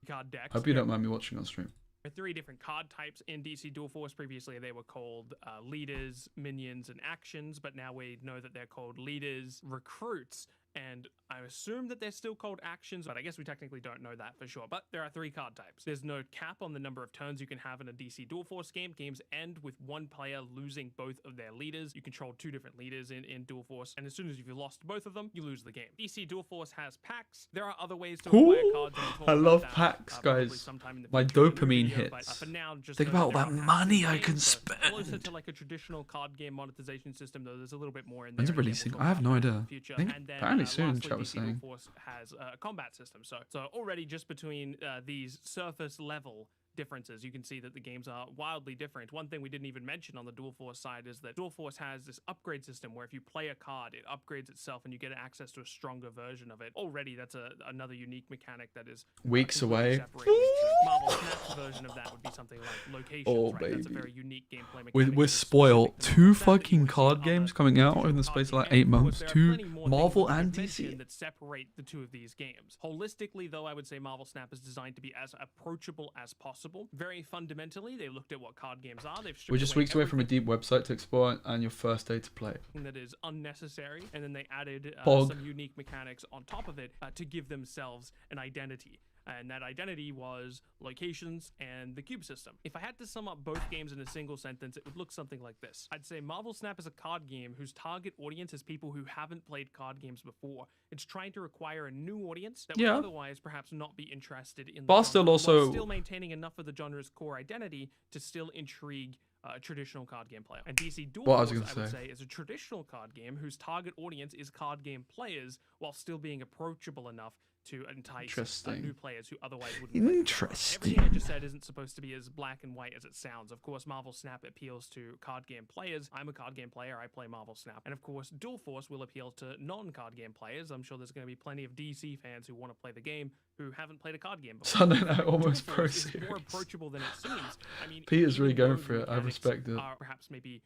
card decks. Hope you don't mind me watching on stream. There are 3 different card types in DC Dual Force. Previously, they were called leaders, minions, and actions, but now we know that they're called leaders, recruits, and I assume that they're still called actions, but I guess we technically don't know that for sure. But there are 3 card types. There's no cap on the number of turns you can have in a DC Dual Force game. Games end with one player losing both of their leaders. You control 2 different leaders in Dual Force, and as soon as you've lost both of them, you lose the game. DC Dual Force has packs. There are other ways to acquire cards. I love packs, guys. My dopamine hits. For now, just Think about all that money I can spend. Closer to like a traditional card game monetization system, though. There's a little bit more in there. When's it releasing? I have no idea. I think And then, apparently soon, lastly, chat was DC Dual saying. Force has a combat system. So already just between these surface level differences, you can see that the games are wildly different. One thing we didn't even mention on the Dual Force side is that Dual Force has this upgrade system where if you play a card, it upgrades itself and you get access to a stronger version of it. Already, that's another unique mechanic that is Weeks completely away. separated. Marvel Snap's version of that would be something like locations, Oh, right? That's a baby. very unique gameplay mechanic. We're that is spoiled. specific to 2 Marvel Snap that you fucking won't see card in games other coming out in the traditional space of card like games. 8 Of course, months. there are 2 plenty more Marvel things we and could mention DC. that separate the 2 of these games. Holistically, though, I would say Marvel Snap is designed to be as approachable as possible. Very fundamentally, they looked at what card games are. They've We're stripped just away weeks away from a everything deep website to explore and your first day to play. that is unnecessary, and then they added Bog. some unique mechanics on top of it to give themselves an identity. And that identity was locations and the cube system. If I had to sum up both games in a single sentence, it would look something like this. I'd say Marvel Snap is a card game whose target audience is people who haven't played card games before. It's trying to acquire a new audience that would Yeah. otherwise perhaps not be interested in the But genre, still while also- still maintaining enough of the genre's core identity to still intrigue a traditional card game player. And DC Dual What I was Force, gonna I would say. say, is a traditional card game whose target audience is card game players while still being approachable enough to entice Interesting. new players who otherwise wouldn't play the genre. Interesting. Everything I just said isn't supposed to be as black and white as it sounds. Of course, Marvel Snap appeals to card game players. I'm a card game player. I play Marvel Snap. And of course, Dual Force will appeal to non-card game players. I'm sure there's going to be plenty of DC fans who want to play the game who haven't played a card game before. Sunday Night Almost Dual Pro Force is more Series. approachable than it seems. I mean, Peter's really even going though for the it. I mechanics respect it. are perhaps maybe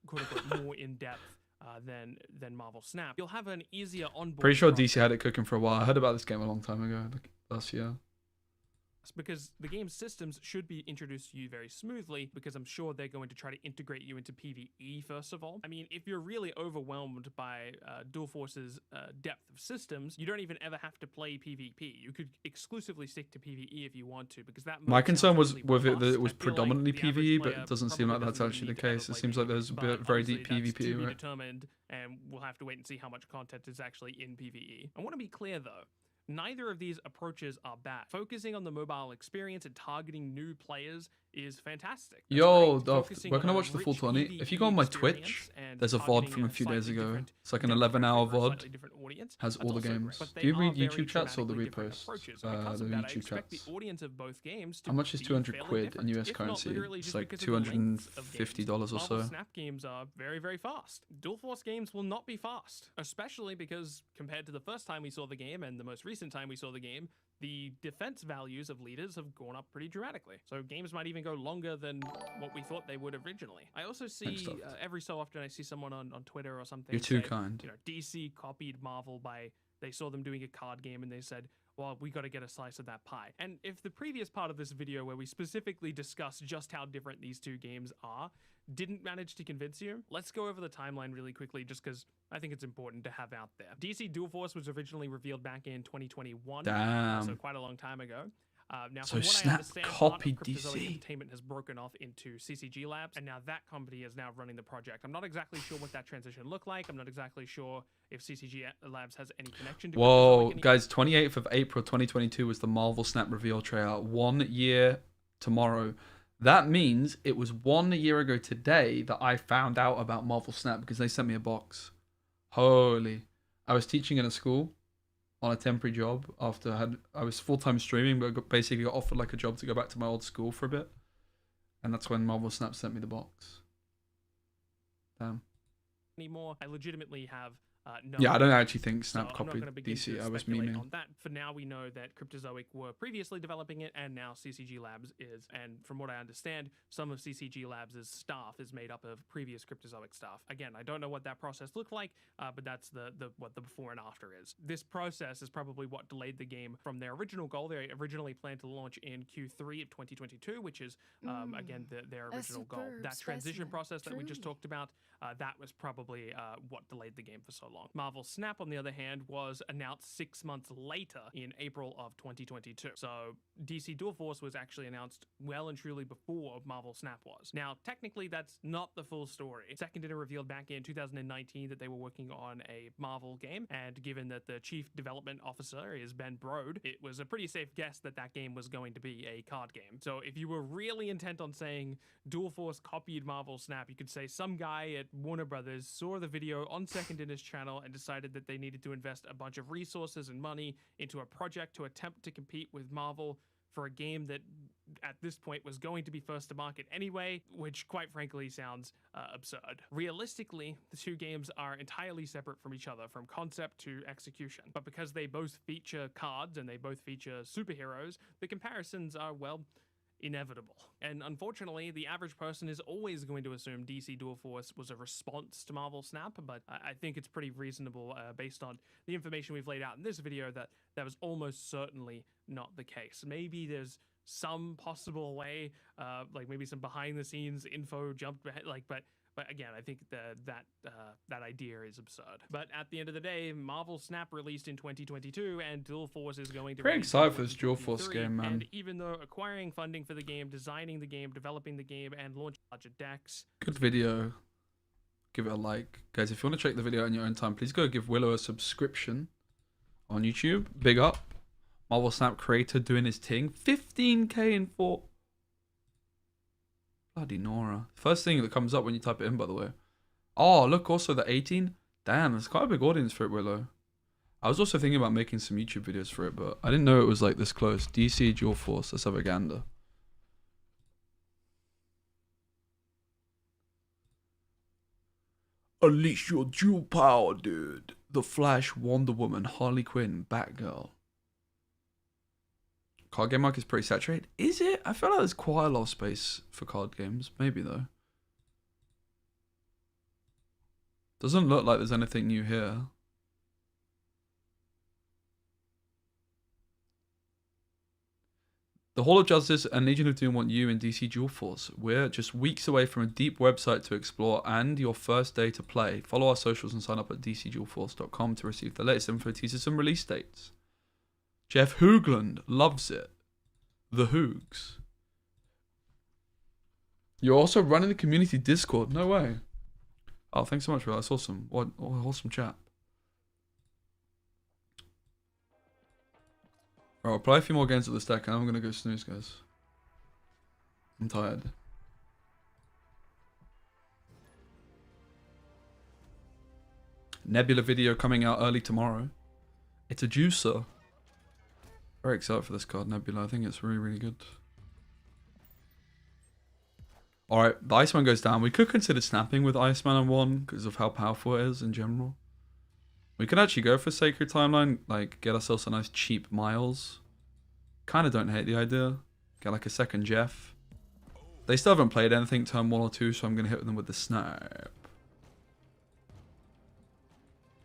quote-unquote more in-depth than Marvel Snap. You'll have an easier onboard. Pretty sure process DC had it cooking for a while. I heard about this game a long time ago, like last year. because the game's systems should be introduced to you very smoothly, because I'm sure they're going to try to integrate you into PvE first of all. I mean, if you're really overwhelmed by Dual Force's depth of systems, you don't even ever have to play PvP. You could exclusively stick to PvE if you want to, because that My mode concern sounds was really with it that robust. it was I feel like predominantly the average PvE, but player it doesn't seem probably like that's doesn't actually need the to ever case. It play seems like there's a PvE, bit but very deep obviously that's to PvP, be right? determined, and we'll have to wait and see how much content is actually in PvE. I want to be clear though. Neither of these approaches are bad. Focusing on the mobile experience and targeting new players is fantastic. That's Yo, great. Duff, Focusing where can I on a watch the full rich 20? If you PvE go on my experience Twitch, and there's a VOD targeting from a few days slightly ago. different It's like an demographic 11-hour for a VOD. slightly different audience, Has that's all the also great. games. But Do they you are read very YouTube chats or the dramatically different reposts? approaches. Because The of that, I YouTube expect chats. the audience of both games to How much is be 200 fairly quid in different, US if not currency? literally It's just like because of the lengths of games. $250 or Marvel so. Snap games are very, very fast. Dual Force games will not be fast, especially because compared to the first time we saw the game and the most recent time we saw the game, the defense values of leaders have gone up pretty dramatically. So games might even go longer than what we thought they would originally. I also see every so often I see someone on Twitter or something. You're too say, kind. You know, DC copied Marvel by they saw them doing a card game and they said, well, we got to get a slice of that pie. And if the previous part of this video where we specifically discuss just how different these two games are didn't manage to convince you, let's go over the timeline really quickly just because I think it's important to have out there. DC Dual Force was originally revealed back in 2021, Damn. so quite a long time ago. Now, So from what I Snap understand, copied part of Cryptozoic DC. Entertainment has broken off into CCG Labs, and now that company is now running the project. I'm not exactly sure what that transition looked like. I'm not exactly sure if CCG Labs has any connection to Whoa, Cryptozoic guys, 28th of April 2022 was the Marvel Snap reveal trailer. 1 year tomorrow. That means it was 1 year ago today that I found out about Marvel Snap because they sent me a box. Holy. I was teaching in a school on a temporary job after I was full-time streaming, but basically got offered like a job to go back to my old school for a bit. And that's when Marvel Snap sent me the box. Damn. anymore. I legitimately have no. Yeah, I don't actually think Snap So I'm not copied gonna begin DC. to I was speculate memeing. on that. For now, we know that Cryptozoic were previously developing it, and now CCG Labs is. And from what I understand, some of CCG Labs' staff is made up of previous Cryptozoic staff. Again, I don't know what that process looked like, but that's what the before and after is. This process is probably what delayed the game from their original goal. They originally planned to launch in Q3 of 2022, which is again their a original goal. superb That transition specimen, process that we just truly. talked about, that was probably what delayed the game for so long. Marvel Snap, on the other hand, was announced 6 months later in April of 2022. So DC Dual Force was actually announced well and truly before Marvel Snap was. Now, technically, that's not the full story. Second Dinner revealed back in 2019 that they were working on a Marvel game, and given that the chief development officer is Ben Brode, it was a pretty safe guess that that game was going to be a card game. So if you were really intent on saying Dual Force copied Marvel Snap, you could say some guy at Warner Brothers saw the video on Second Dinner's channel and decided that they needed to invest a bunch of resources and money into a project to attempt to compete with Marvel for a game that at this point was going to be first to market anyway, which quite frankly sounds absurd. Realistically, the two games are entirely separate from each other from concept to execution, but because they both feature cards and they both feature superheroes, the comparisons are, well, inevitable. And unfortunately, the average person is always going to assume DC Dual Force was a response to Marvel Snap, but I think it's pretty reasonable based on the information we've laid out in this video that that was almost certainly not the case. Maybe there's some possible way, like maybe some behind the scenes info jumped, but again, I think that idea is absurd. But at the end of the day, Marvel Snap released in 2022, and Dual Force is going to Pretty release excited in for this Dual Force 2023. game, man. And even though acquiring funding for the game, designing the game, developing the game, and launching larger decks, Good video. Give it a like. Guys, if you want to check the video in your own time, please go give Willow a subscription on YouTube. Big up. Marvel Snap creator doing his thing. 15k in 4. Bloody Nora. First thing that comes up when you type it in, by the way. Oh, look, also the 18. Damn, there's quite a big audience for it, Willow. I was also thinking about making some YouTube videos for it, but I didn't know it was like this close. DC Dual Force. Let's have a gander. Unleash your dual power, dude. The Flash, Wonder Woman, Harley Quinn, Batgirl. Card game market is pretty saturated. Is it? I feel like there's quite a lot of space for card games. Maybe though. Doesn't look like there's anything new here. The Hall of Justice and Legion of Doom want you in DC Dual Force. We're just weeks away from a deep website to explore and your first day to play. Follow our socials and sign up at dcdualforce.com to receive the latest info, teasers and release dates. Jeff Hoogland loves it. The Hoogs. You're also running the community Discord. No way. Oh, thanks so much, bro. That's awesome. What awesome chat. Right, I'll play a few more games at the stack and I'm going to go snooze, guys. I'm tired. Nebula video coming out early tomorrow. It's a juicer. Very excited for this card, Nebula. I think it's really, really good. Alright, the Iceman goes down. We could consider snapping with Iceman on 1 because of how powerful it is in general. We could actually go for Sacred Timeline, like get ourselves a nice cheap Miles. Kind of don't hate the idea. Get like a second Jeff. They still haven't played anything turn 1 or 2, so I'm going to hit them with the Snap.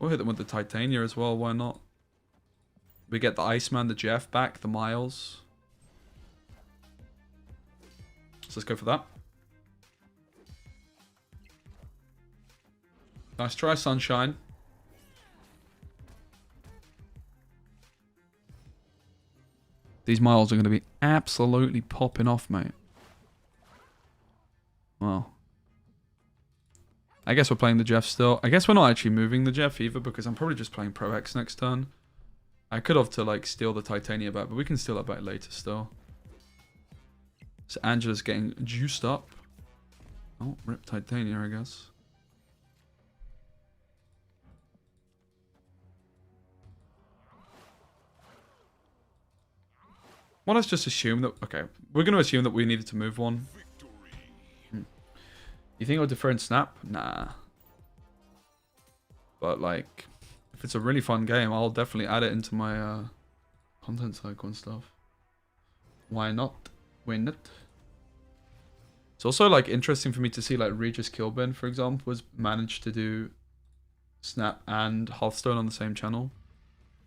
We'll hit them with the Titania as well, why not? We get the Iceman, the Jeff back, the Miles. So let's go for that. Nice try, Sunshine. These Miles are going to be absolutely popping off, mate. Well. I guess we're playing the Jeff still. I guess we're not actually moving the Jeff either because I'm probably just playing Pro X next turn. I could have to like steal the Titania back, but we can steal that back later still. So Angela's getting juiced up. Oh, rip Titania, I guess. Well, let's just assume that... Okay, we're going to assume that we needed to move one. You think I'll defer and snap? Nah. But, like, if it's a really fun game, I'll definitely add it into my content cycle and stuff. Why not? Win it. It's also, like, interesting for me to see, like, Regis Kilburn, for example, has managed to do Snap and Hearthstone on the same channel.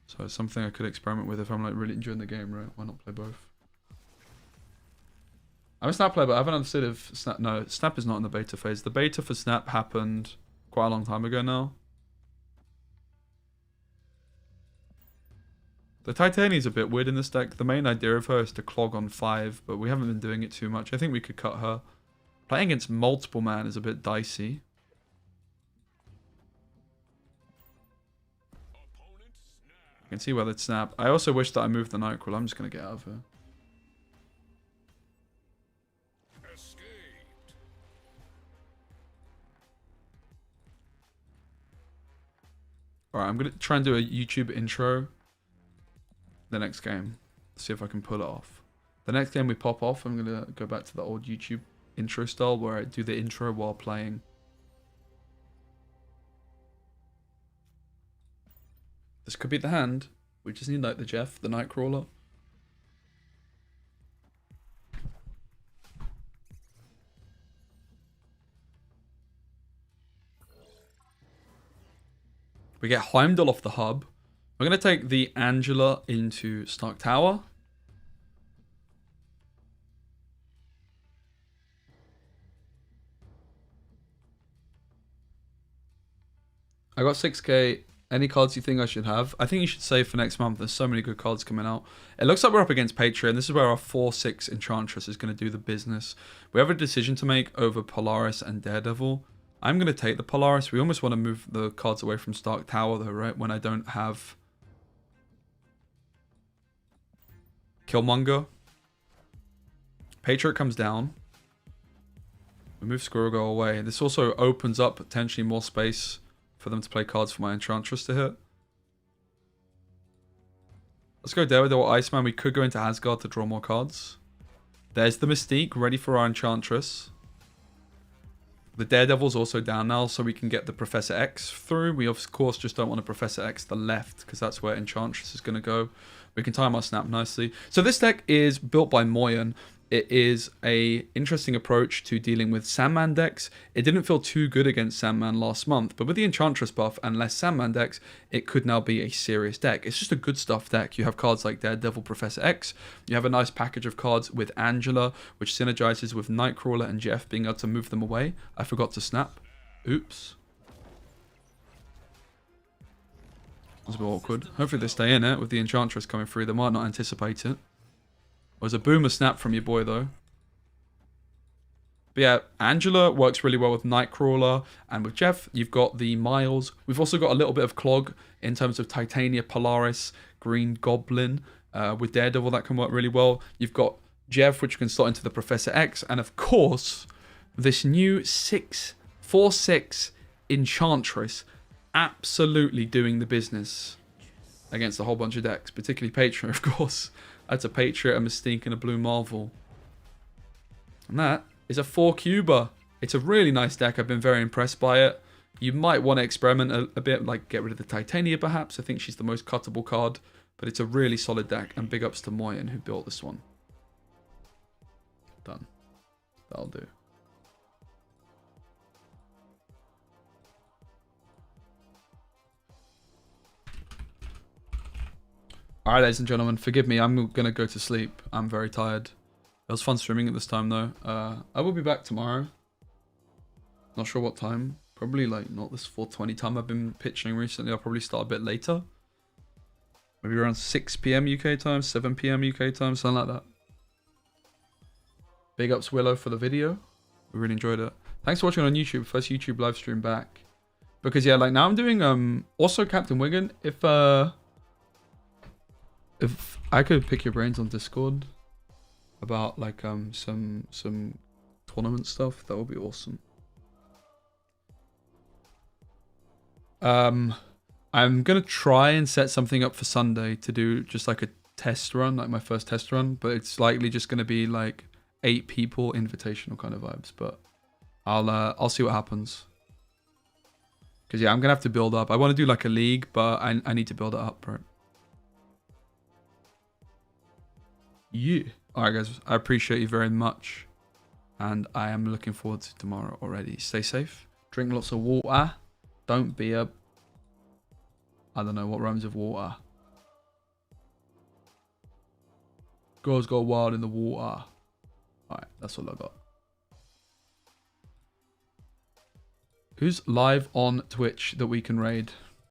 So it's something I could experiment with if I'm, like, really enjoying the game, right? Why not play both? I'm a Snap player, but I haven't understood if Snap... No, Snap is not in the beta phase. The beta for Snap happened quite a long time ago now. The Titania's a bit weird in this deck. The main idea of her is to clog on 5, but we haven't been doing it too much. I think we could cut her. Playing against multiple man is a bit dicey. I can see where they'd snap. I also wish that I moved the Nightcrawler. I'm just going to get out of here. Alright, I'm going to try and do a YouTube intro the next game. See if I can pull it off. The next game we pop off, I'm going to go back to the old YouTube intro style where I do the intro while playing. This could be the hand. We just need like the Jeff, the Nightcrawler. We get Heimdall off the hub. We're going to take the Angela into Stark Tower. I got 6k. Any cards you think I should have? I think you should save for next month. There's so many good cards coming out. It looks like we're up against Patreon. This is where our 4/6 Enchantress is going to do the business. We have a decision to make over Polaris and Daredevil. I'm going to take the Polaris. We almost want to move the cards away from Stark Tower though, right? When I don't have Killmonger. Patriot comes down. We move Squirrel Girl away. This also opens up potentially more space for them to play cards for my Enchantress to hit. Let's go Daredevil Iceman. We could go into Asgard to draw more cards. There's the Mystique ready for our Enchantress. The Daredevil's also down now, so we can get the Professor X through. We, of course, just don't want to Professor X the left, because that's where Enchantress is going to go. We can time our snap nicely. So this deck is built by Moyen. It is a interesting approach to dealing with Sandman decks. It didn't feel too good against Sandman last month, but with the Enchantress buff and less Sandman decks, it could now be a serious deck. It's just a good stuff deck. You have cards like Daredevil, Professor X. You have a nice package of cards with Angela, which synergizes with Nightcrawler and Jeff being able to move them away. I forgot to snap. Oops. That's a bit awkward. Hopefully they stay in it with the Enchantress coming through. They might not anticipate it. Was a boomer snap from your boy though. But yeah, Angela works really well with Nightcrawler, and with Jeff, you've got the Miles. We've also got a little bit of clog in terms of Titania, Polaris, Green Goblin. With Daredevil, that can work really well. You've got Jeff, which can slot into the Professor X, and of course, this new 6/4/6 Enchantress, absolutely doing the business against a whole bunch of decks, particularly Patriot, of course. That's a Patriot, a Mystique, and a Blue Marvel. And that is a 4-cuber. It's a really nice deck. I've been very impressed by it. You might want to experiment a bit, like get rid of the Titania perhaps. I think she's the most cuttable card, but it's a really solid deck. And big ups to Moyen who built this one. Done. That'll do. Alright, ladies and gentlemen, forgive me. I'm going to go to sleep. I'm very tired. It was fun streaming at this time, though. I will be back tomorrow. Not sure what time. Probably, like, not this 4:20 time I've been pitching recently. I'll probably start a bit later. Maybe around 6 p.m. UK time, 7 p.m. UK time, something like that. Big ups, Willow, for the video. We really enjoyed it. Thanks for watching on YouTube. First YouTube live stream back. Because, yeah, like, now I'm doing, also Captain Wigan. If I could pick your brains on Discord about like some tournament stuff, that would be awesome. I'm gonna try and set something up for Sunday to do just like a test run, like my first test run, but it's likely just gonna be like 8 people invitational kind of vibes. But I'll see what happens. Cause yeah, I'm gonna have to build up. I want to do like a league, but I need to build it up, right? Yeah. Alright guys, I appreciate you very much. And I am looking forward to tomorrow already. Stay safe. Drink lots of water. Don't be a... I don't know what rhymes with water. Girls go wild in the water. Alright, that's all I got. Who's live on Twitch that we can raid?